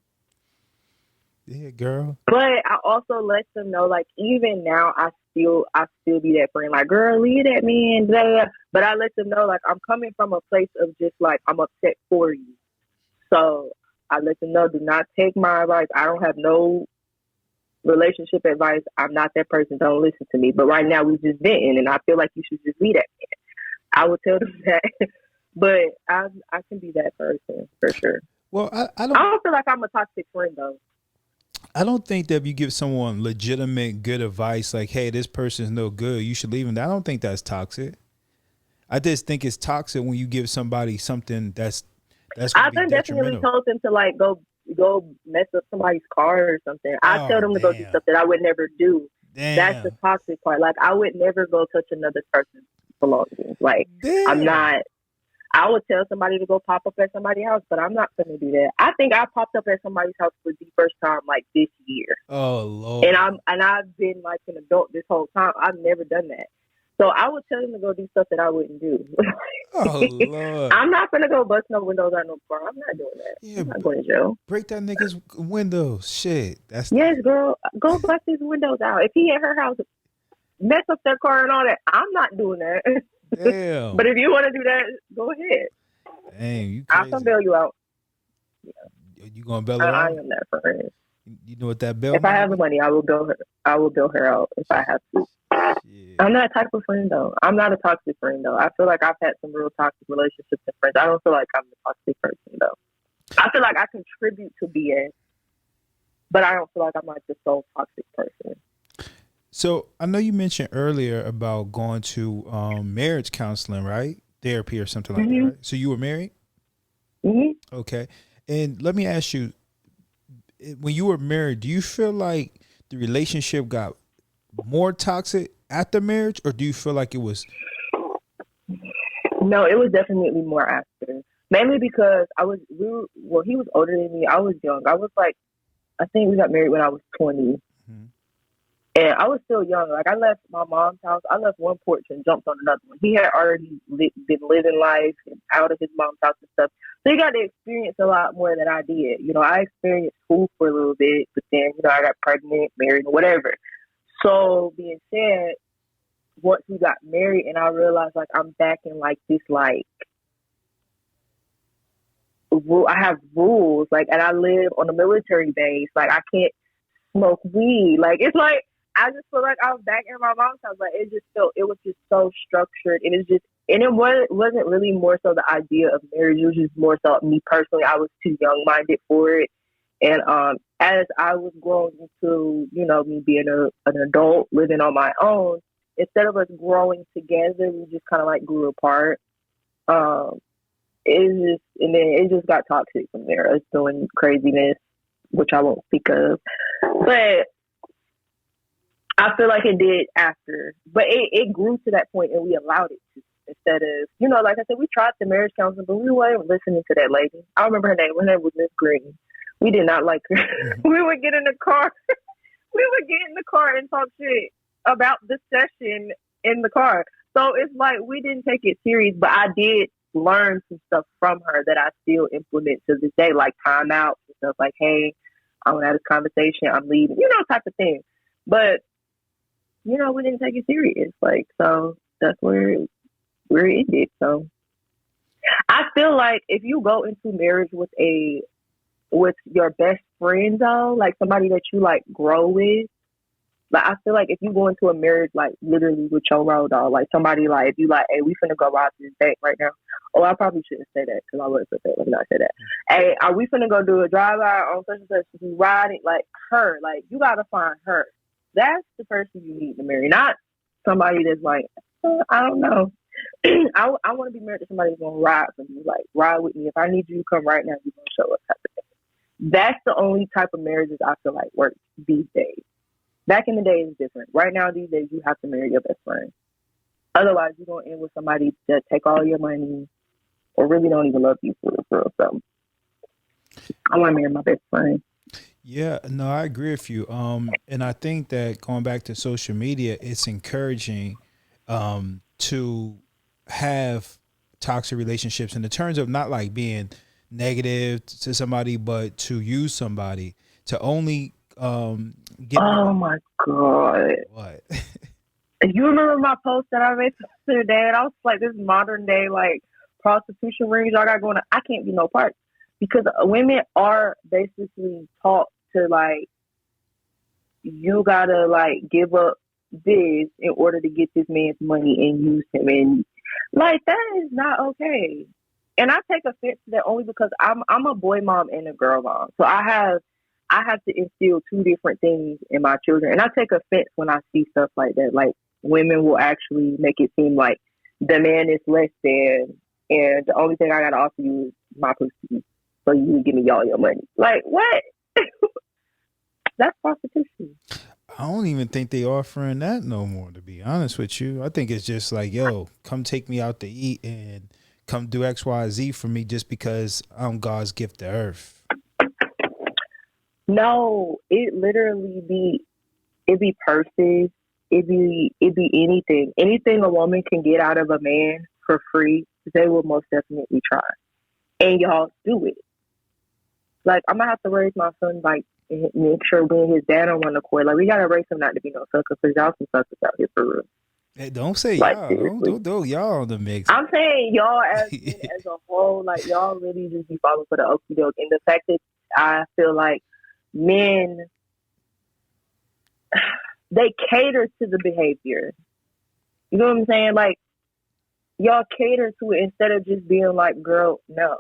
Yeah, girl. But I also let them know, like, even now, I still be that friend. Like, girl, leave that man. Blah, blah. But I let them know, like, I'm coming from a place of just like I'm upset for you. So I let them know, do not take my advice. I don't have no relationship advice. I'm not that person. Don't listen to me. But right now we just venting, and I feel like you should just be that man. I would tell them that, but I can be that person for sure. Well, I don't feel like I'm a toxic friend though. I don't think that if you give someone legitimate good advice, like, hey, this person's no good, you should leave them. I don't think that's toxic. I just think it's toxic when you give somebody something that's. I definitely told them to like go mess up somebody's car or something. I tell them to go do stuff that I would never do. Damn. That's the toxic part. Like, I would never go touch another person's belongings. Like, damn. I'm not. I would tell somebody to go pop up at somebody's house, but I'm not going to do that. I think I popped up at somebody's house for the first time like this year. Oh Lord! And I've been like an adult this whole time. I've never done that. So I would tell them to go do stuff that I wouldn't do. Oh Lord! I'm not going to go bust no windows out no car. I'm not doing that. Yeah, I'm not going to jail. Break that nigga's windows. Shit. Yes, girl. Go bust his windows out. If he at her house, mess up their car and all that. I'm not doing that. Damn. But if you want to do that, go ahead. Dang, you crazy. I'll come bail you out. Yeah. You gonna bail her out? I am that friend. You know what that bail? If I have the money, I will bail her. I will bail her out if I have to. Yeah. I'm that type of friend though. I'm not a toxic friend though. I feel like I've had some real toxic relationships and friends. I don't feel like I'm a toxic person though. I feel like I contribute to BS, but I don't feel like I'm like the sole toxic person. So I know you mentioned earlier about going to marriage counseling, right? Therapy or something like that, right? So you were married? Mm-hmm. Okay. And let me ask you, when you were married, do you feel like the relationship got more toxic after marriage, or do you feel like it was? No, it was definitely more after. Mainly because he was older than me. I was young. I was like, I think we got married when I was 20. Mm-hmm. And I was still young. Like, I left my mom's house. I left one porch and jumped on another one. He had already been living life and out of his mom's house and stuff. So he got to experience a lot more than I did. You know, I experienced school for a little bit, but then, you know, I got pregnant, married, whatever. So being said, once we got married and I realized, like, I'm back in, like, this, like, I have rules. Like, and I live on a military base. Like, I can't smoke weed. Like, it's like, I just feel like I was back in my mom's house. Like, it was just so structured. It is just and wasn't really more so the idea of marriage. It was just more so me personally. I was too young minded for it, and as I was growing into me being an adult living on my own, instead of us growing together, we just kind of like grew apart. Um, and then it just got toxic from there. Us doing craziness, which I won't speak of, but I feel like it did after, but it grew to that point, and we allowed it to. Instead of, like I said, we tried the marriage counseling, but we weren't listening to that lady. I remember her name. Her name was Miss Green. We did not like her. Mm-hmm. We would get in the car. We would get in the car and talk shit about the session in the car. So it's like we didn't take it serious, but I did learn some stuff from her that I still implement to this day, like timeouts and stuff like, hey, I want to have this conversation. I'm leaving, type of thing. But we didn't take it serious. Like, so that's where it ended. So I feel like if you go into marriage with your best friend though, like somebody that you like grow with, like I feel like if you go into a marriage like literally with your road dog, like somebody like if you like, hey, we finna go rob this bank right now. Oh, I probably shouldn't say that because I wasn't prepared. Let me not say that. Hey, are we finna go do a drive by on such and such? You riding like her? Like you gotta find her. That's the person you need to marry, not somebody that's like, I don't know. I want to be married to somebody who's gonna ride for me, like ride with me. If I need you to come right now, you're gonna show up. Type of thing. That's the only type of marriages I feel like work these days. Back in the day, it's different. Right now, these days, you have to marry your best friend. Otherwise, you're gonna end with somebody that take all your money or really don't even love you for real. So, I want to marry my best friend. Yeah, no, I agree with you. And I think that going back to social media, it's encouraging to have toxic relationships in the terms of not like being negative to somebody, but to use somebody to only get. Oh my god! What? You remember my post that I made the other day? And I was like, this modern day like prostitution rings y'all got going on. I can't be no part because women are basically taught to like, you gotta like give up this in order to get this man's money and use him, and like that is not okay. And I take offense to that only because I'm a boy mom and a girl mom, so I have to instill two different things in my children, and I take offense when I see stuff like that. Like women will actually make it seem like the man is less than, and the only thing I gotta offer you is my pussy, so you give me all your money. Like what? That's prostitution. I don't even think they offering that no more, to be honest with you. I think it's just like, yo, come take me out to eat and come do X, Y, Z for me just because I'm God's gift to earth. No, it be purses, it be anything a woman can get out of a man for free. They will most definitely try, and y'all do it. Like I'm gonna have to raise my son like and make sure me and his dad on one accord. Like we gotta raise him not to be no sucker because y'all some suckers out here for real. Hey, don't say Like y'all. Don't y'all on the mix. I'm saying y'all as a whole, like y'all really just be falling for the okie doke. And the fact that I feel like men they cater to the behavior. You know what I'm saying? Like y'all cater to it instead of just being like, girl, no.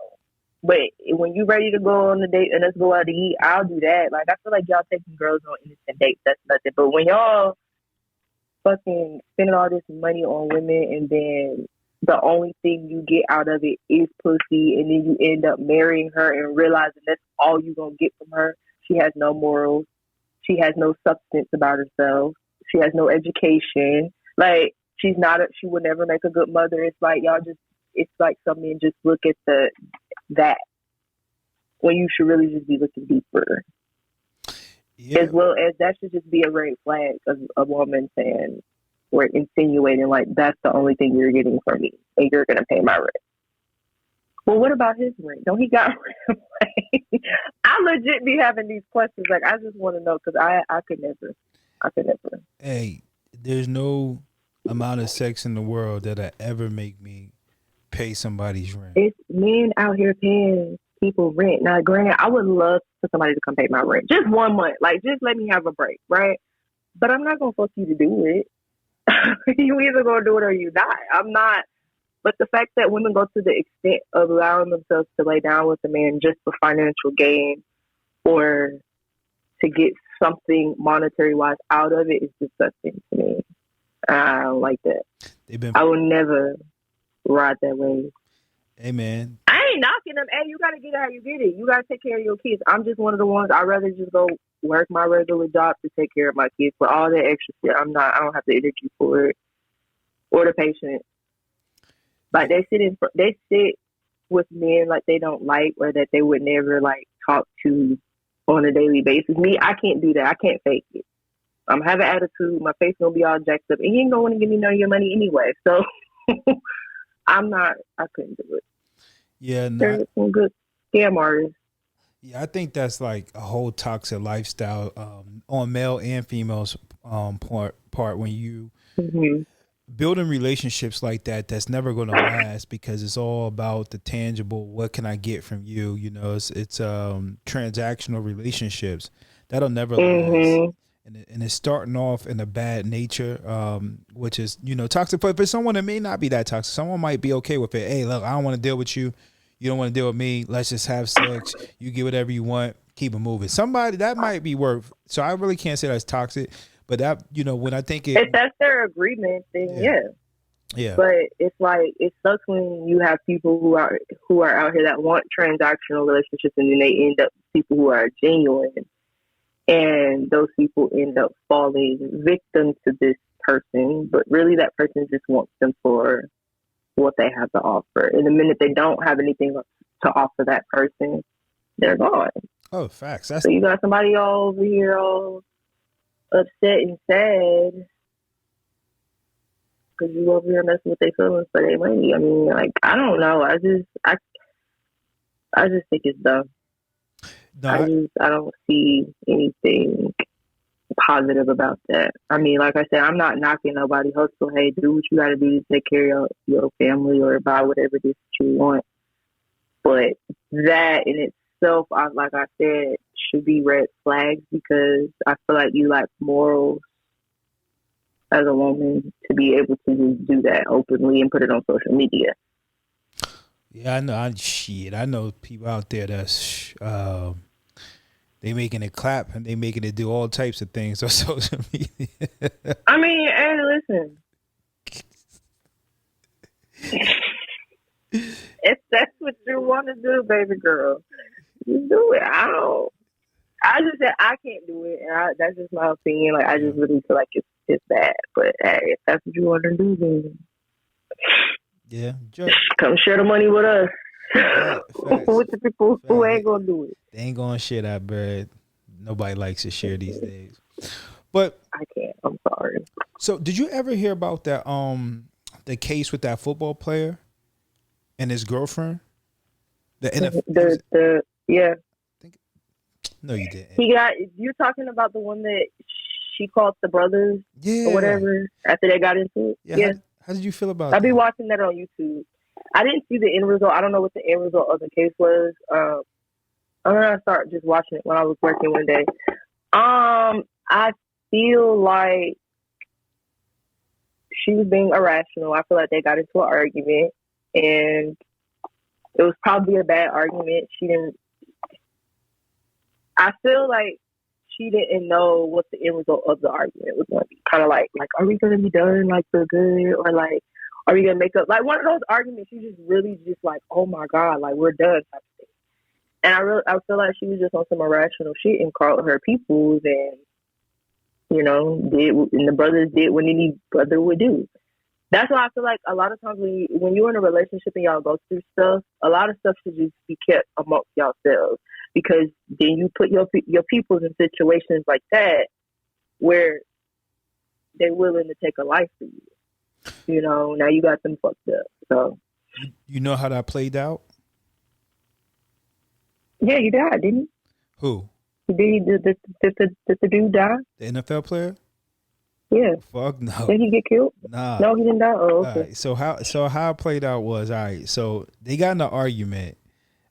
But when you ready to go on a date and let's go out to eat, I'll do that. Like I feel like y'all taking girls on innocent dates, that's nothing. But when y'all fucking spending all this money on women and then the only thing you get out of it is pussy, and then you end up marrying her and realizing that's all you're gonna get from her. She has no morals. She has no substance about herself. She has no education. Like she would never make a good mother. It's like y'all just, it's like some men just look at that when you should really just be looking deeper. Yeah. As well as that should just be a red flag of a woman saying or insinuating like that's the only thing you're getting from me and you're gonna pay my rent. Well, what about his rent? Don't he got rent? I legit be having these questions. Like I just want to know because I could never. Hey, there's no amount of sex in the world that'll ever make me pay somebody's rent. It's men out here paying people rent. Now, granted, I would love for somebody to come pay my rent. Just 1 month. Like, just let me have a break, right? But I'm not going to force you to do it. You either going to do it or you not. I'm not But the fact that women go to the extent of allowing themselves to lay down with a man just for financial gain or to get something monetary wise out of it is disgusting to me. I don't like that. I will never ride that wave. Hey, man. I ain't knocking them. Hey, you got to get it how you get it. You got to take care of your kids. I'm just one of the ones, I'd rather just go work my regular job to take care of my kids. But all that extra shit, I don't have the energy for it or the patience. Like, they sit with men like they don't like or that they would never, like, talk to on a daily basis. Me, I can't do that. I can't fake it. I'm having attitude. My face going to be all jacked up. And you ain't going to want to give me none of your money anyway. So, I couldn't do it. Yeah, no. There's some good scam artists. Yeah, I think that's like a whole toxic lifestyle on male and females part when you building relationships like that. That's never going to last because it's all about the tangible. What can I get from you? You know, it's transactional relationships that'll never last. And it's starting off in a bad nature, which is, you know, toxic. But for someone that may not be that toxic, someone might be okay with it. Hey, look, I don't want to deal with you. You don't want to deal with me. Let's just have sex. You get whatever you want. Keep it moving. Somebody that might be worth. So I really can't say that's toxic. But that, you know, when I think if that's their agreement, then yeah. But it's like it sucks when you have people who are out here that want transactional relationships, and then they end up with people who are genuine. And those people end up falling victim to this person, but really that person just wants them for what they have to offer. And the minute they don't have anything to offer that person, they're gone. Oh, facts. So you got somebody all over here all upset and sad because you over here messing with their feelings for their money. I mean, like, I don't know. I just think it's dumb. No, I don't see anything positive about that. I mean, like I said, I'm not knocking nobody hustle. Hey, do what you got to do to take care of your family or buy whatever it is that you want. But that in itself, like I said, should be red flags because I feel like you lack morals as a woman to be able to just do that openly and put it on social media. Yeah, I know. I know people out there that's they making it clap and they making it do all types of things on social media. I mean, hey, listen. If that's what you want to do, baby girl, you do it. I just said I can't do it, and that's just my opinion. Like, I just really feel like it's bad. But hey, if that's what you want to do, then yeah, come share the money with us. With the people who ain't gonna do it. They ain't gonna share that bread. Nobody likes to share these days. But I can't. I'm sorry. So, did you ever hear about that? The case with that football player and his girlfriend. The NFL. Yeah. No, you didn't. You're talking about the one that she called the brothers, or whatever, after they got into it. Yeah. How did you feel about that? I'll be watching that on YouTube. I didn't see the end result. I don't know what the end result of the case was. I'm gonna start just watching it when I was working one day. I feel like she was being irrational. I feel like they got into an argument, and it was probably a bad argument. I feel like she didn't know what the end result of the argument was going to be. Kind of like, are we going to be done like for good, or like, are we going to make up? Like, one of those arguments, you just really just like, oh my God, like, we're done type of thing. And I feel like she was just on some irrational shit and called her peoples and, you know, and the brothers did what any brother would do. That's why I feel like a lot of times when you're in a relationship and y'all go through stuff, a lot of stuff should just be kept amongst yourselves, because then you put your peoples in situations like that where they're willing to take a life for you. You know, now you got them fucked up. So, you know how that played out? Yeah, he died, didn't he? Who? Did the dude die? The NFL player? Yeah. Fuck no. Did he get killed? Nah. No, he didn't die. Oh, okay. Right. So how it played out was, all right, so they got in an argument.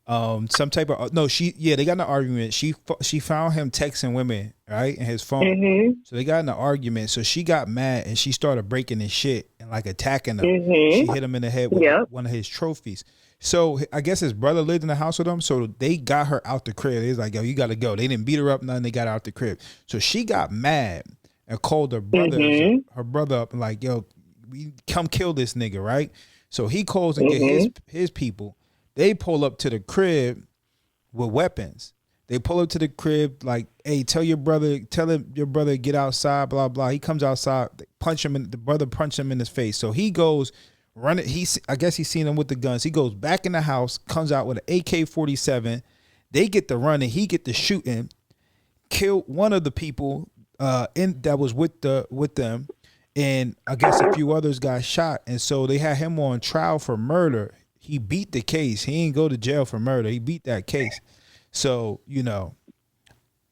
Some type of they got in an argument. She found him texting women, right, in his phone. Mm-hmm. So they got in an argument. So she got mad and she started breaking his shit. and like attacking him. She Mm-hmm. hit him in the head with Yep. one of his trophies. So I guess his brother lived in the house with him. So they got her out the crib. They was like, yo, you got to go. They didn't beat her up, nothing. They got her out the crib. So she got mad and called Mm-hmm. her brother up and like, yo, we come kill this nigga, right? So he calls and get Mm-hmm. his people. They pull up to the crib with weapons. They pull up to the crib like, hey, tell your brother to get outside, blah, blah. He comes outside, they punch him, the brother punch him in his face. So he goes running. I guess he's seen him with the guns. He goes back in the house, comes out with an AK-47. They get the running, he get the shooting, killed one of the people that was with them, and I guess a few others got shot. And so they had him on trial for murder. He beat the case. He didn't go to jail for murder. He beat that case. So,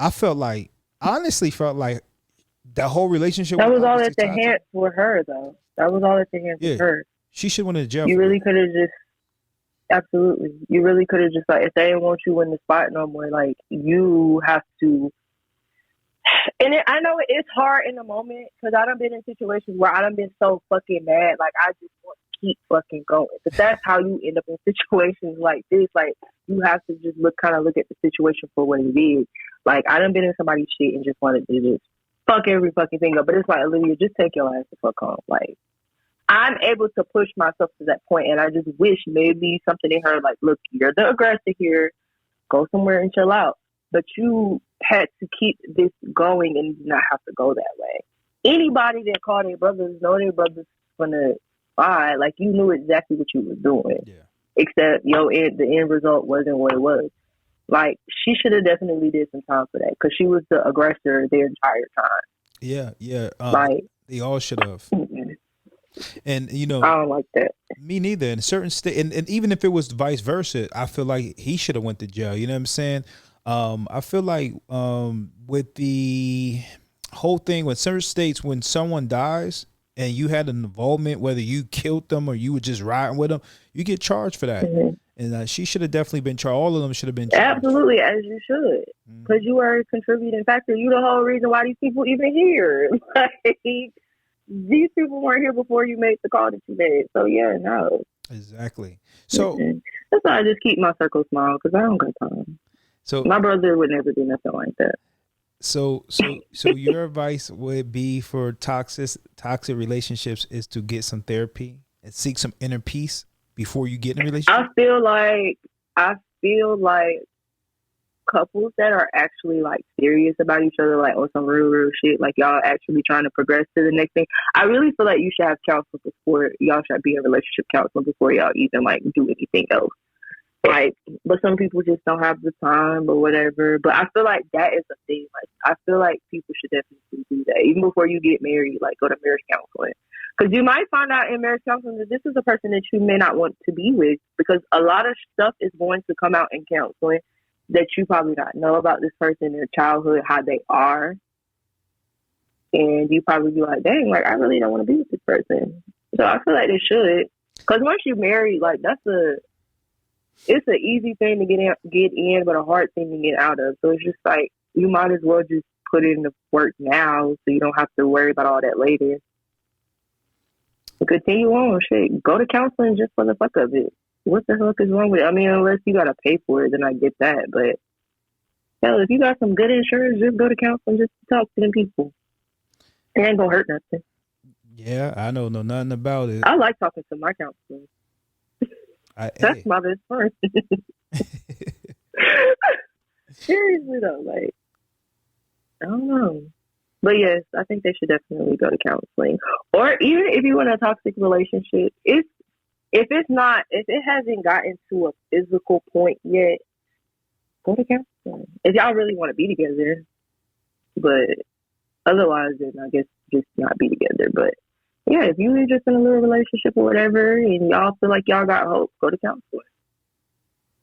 I honestly felt like that whole relationship That was all obviously at the toxic. hand for her, though. That was all at the hands Yeah. of her. She should went to jail. You for really that. could have just, absolutely. You really could have just, like, if they didn't want you in the spot no more, like, you have to. And I know it's hard in the moment because I done been in situations where I done been so fucking mad. Like, I just want to keep fucking going. But that's how you end up in situations like this. Like, you have to just look at the situation for what it is. Like, I done been in somebody's shit and just wanted to just fuck every fucking thing up. But it's like, Olivia, just take your ass the fuck home. Like, I'm able to push myself to that point, and I just wish maybe something in her, like, look, you're the aggressor here. Go somewhere and chill out. But you had to keep this going and not have to go that way. Anybody that called their brothers know their brothers gonna lie. Like, you knew exactly what you was doing. Yeah. Except the end result wasn't what it was. Like, she should have definitely did some time for that because she was the aggressor their entire time. Yeah. Like, they all should have. And I don't like that. me neither. In certain state, and even if it was vice versa, I feel like he should have went to jail. You know what I'm saying? I feel like with the whole thing with certain states, when someone dies and you had an involvement, whether you killed them or you were just riding with them, you get charged for that. Mm-hmm. And she should have definitely been charged. All of them should have been charged. Absolutely, as you should. Because you are a contributing factor. You the whole reason why these people even here. Like, these people weren't here before you made the call that you made. So, yeah, no. Exactly. So that's why I just keep my circle small because I don't got time. So my brother would never do nothing like that. So your advice would be for toxic relationships is to get some therapy and seek some inner peace before you get in a relationship? I feel like couples that are actually like serious about each other, like on some real shit, like y'all actually trying to progress to the next thing. I really feel like you should have counseling before y'all should be in relationship counseling before y'all even like do anything else. Like, but some people just don't have the time or whatever. But I feel like that is a thing. Like, I feel like people should definitely do that. Even before you get married, like, go to marriage counseling. Because you might find out in marriage counseling that this is a person that you may not want to be with. Because a lot of stuff is going to come out in counseling that you probably not know about this person, their childhood, how they are. And you probably be like, dang, like, I really don't want to be with this person. So I feel like they should. Because once you're married, like, it's an easy thing to get in, but a hard thing to get out of. So it's just like, you might as well just put in the work now so you don't have to worry about all that later. But continue on, shit. Go to counseling just for the fuck of it. What the fuck is wrong with it? I mean, unless you got to pay for it, then I get that. But, hell, if you got some good insurance, just go to counseling just to talk to them people. It ain't gonna hurt nothing. Yeah, I don't know nothing about it. I like talking to my counselor. That's my best friend. Seriously though, like, I don't know. But yes, I think they should definitely go to counseling. Or even if you want a toxic relationship, if it hasn't gotten to a physical point yet, go to counseling. If y'all really want to be together. But otherwise, then I guess just not be together. But yeah, if you're just in a little relationship or whatever and y'all feel like y'all got hope, go to counseling.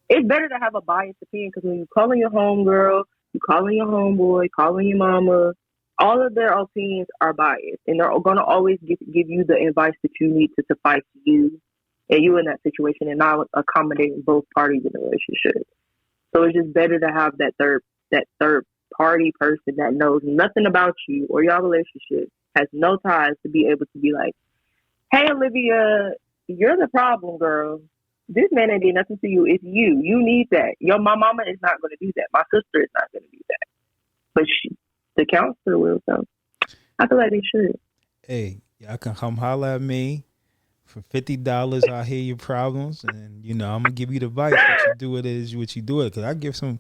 It's better to have a biased opinion because when you calling your homegirl, you calling your homeboy, calling your mama, all of their opinions are biased. And they're going to always give you the advice that you need to suffice you and you in that situation and not accommodating both parties in the relationship. So it's just better to have that third party person that knows nothing about you or your relationship, has no ties to be able to be like, Hey, Olivia, you're the problem, girl. This man ain't did nothing to you. It's you. You need that. My mama is not going to do that. My sister is not going to do that. But the counselor will, so I feel like they should. Hey, y'all can come holler at me for $50. I'll hear your problems, and I'm gonna give you the advice. What you do it is what you do it. Cause I give some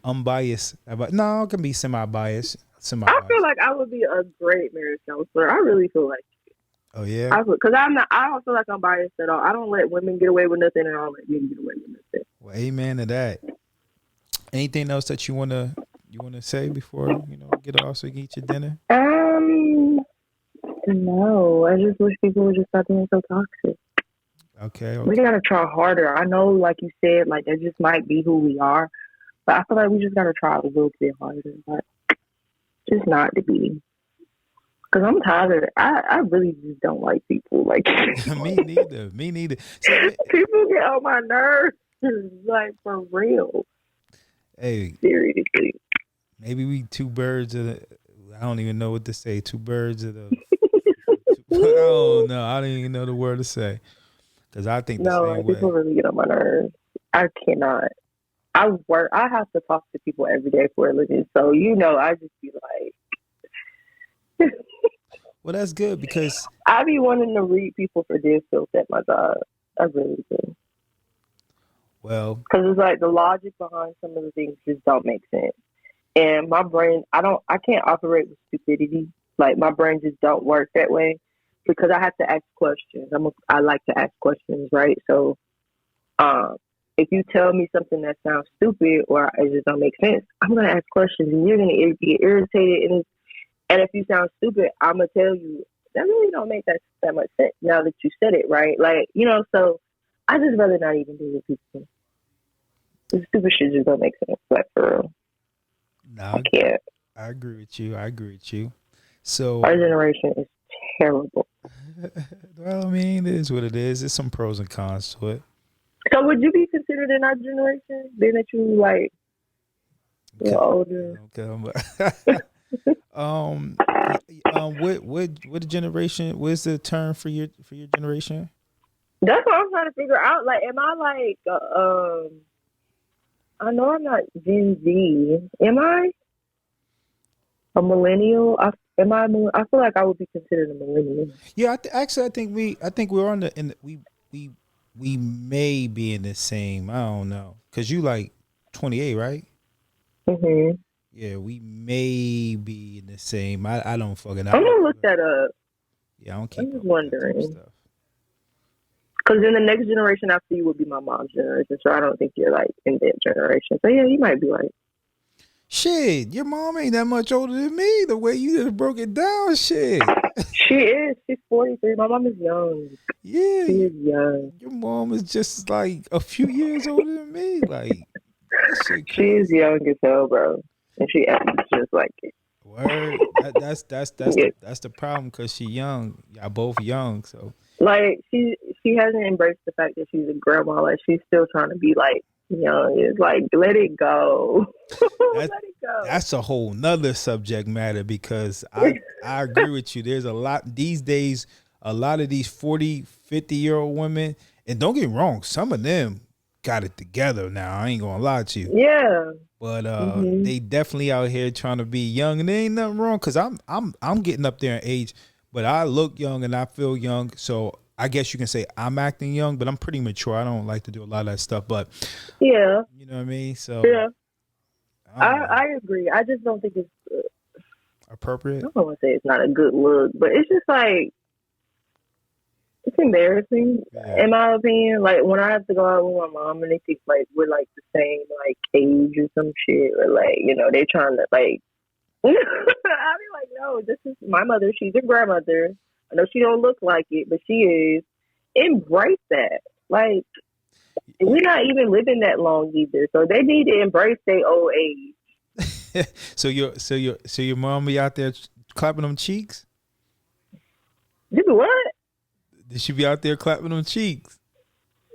unbiased advice. No, it can be semi-biased. I feel like I would be a great marriage counselor. I really feel like. Oh yeah. Because I'm not. I don't feel like I'm biased at all. I don't let women get away with nothing, and I don't let men get away with nothing. Well, amen to that. Anything else that you wanna say before get off so you can eat your dinner? No. I just wish people would just stop being so toxic. Okay. We gotta try harder. I know, like you said, like that just might be who we are, but I feel like we just gotta try a little bit harder. Like, just not to be. Because I'm tired of it. I really just don't like people. Like Me neither. People get on my nerves. Like, for real. Hey. Seriously. Maybe we two birds of the... I don't even know what to say. Two birds of the... Oh, no. I don't even know the word to say. Because I think the same way. People really get on my nerves. I cannot. I have to talk to people every day for a living. So, I just be like... Well, that's good because I be wanting to read people for their skill set, my job. I really do. Well, because it's like the logic behind some of the things just don't make sense, and my brain, I can't operate with stupidity. Like my brain just don't work that way because I have to ask questions. I like to ask questions, right? So, if you tell me something that sounds stupid or it just don't make sense, I'm gonna ask questions, and you're gonna get irritated. And if you sound stupid, I'm going to tell you, that really don't make that much sense now that you said it, right? Like, so I just rather not even deal with people. The stupid shit just don't make sense, like, for real. No, I can't. I agree with you. So our generation is terrible. Well, I mean, it is what it is. There's some pros and cons to it. So would you be considered in our generation, being that you, like, you're older? Okay. What generation? What's the term for your generation? That's what I'm trying to figure out. Like, am I like I know I'm not Gen Z. Am I a millennial? I feel like I would be considered a millennial. Yeah, I think we're on we may be in the same. I don't know, cause you like 28, right? Mhm. Yeah, we may be in the same. I don't fucking know. I'm gonna look that up. Yeah, I don't keep. I'm just wondering. Because then the next generation after you would be my mom's generation, so I don't think you're like in that generation. So yeah, you might be right. Shit, your mom ain't that much older than me. The way you just broke it down, shit. She is. She's 43. My mom is young. Yeah, she is young. Your mom is just like a few years older than me. Like, that shit crazy. She is young as hell, bro. And she acts just like it. Word. That's the problem because she young. Y'all both young, so like she hasn't embraced the fact that she's a grandma. Like she's still trying to be like young. It's like let it go. Let it go. That's a whole nother subject matter because I agree with you. There's a lot these days. A lot of these 40, 50-year-old women, and don't get me wrong, some of them got it together now. I ain't gonna lie to you. Yeah. But they definitely out here trying to be young, and there ain't nothing wrong because I'm getting up there in age, but I look young and I feel young. So I guess you can say I'm acting young, but I'm pretty mature. I don't like to do a lot of that stuff, but yeah, you know what I mean. So yeah, I agree. I just don't think it's appropriate. I don't want to say it's not a good look, but it's just like. It's embarrassing, in my opinion. Like, when I have to go out with my mom and they think, like, we're, like, the same, like, age or some shit. Or, like, they're trying to, like... I'll be like, no, this is my mother. She's a grandmother. I know she don't look like it, but she is. Embrace that. Like, we're not even living that long either. So they need to embrace their old age. So your mom be out there clapping them cheeks? You what? Did she be out there clapping them cheeks?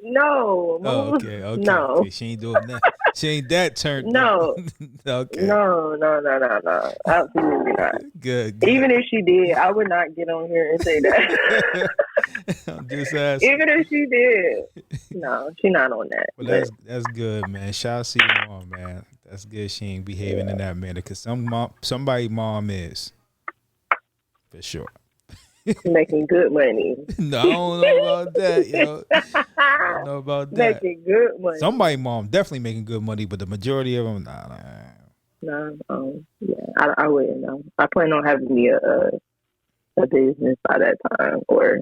No. Oh, okay. No. Okay. She ain't doing that. She ain't that turned. No. Okay. No. Absolutely not. Good. Even if she did, I would not get on here and say that. I'm just asking. Even if she did, no, she not on that. Well, But that's good, man. Shout out to your mom, man. That's good. She ain't behaving in that manner because somebody mom is for sure. making good money. No, I don't know about that, yo. I don't know about that. Making good money. Somebody mom definitely making good money, but the majority of them, nah. No, yeah, I wouldn't know. I plan on having me a business by that time or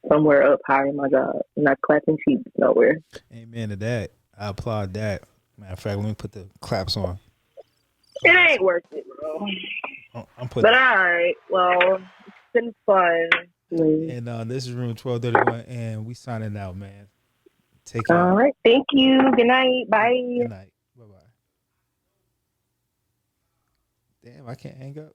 somewhere up high in my job. I'm not clapping cheeks nowhere. Amen to that. I applaud that. Matter of fact, let me put the claps on. It ain't worth it, bro. I'm But putting. all right, well, it's been fun. And this is room 1231, and we signing out, man. Take care. All right, thank you. Good night. Bye. Good night. Bye bye. Damn, I can't hang up.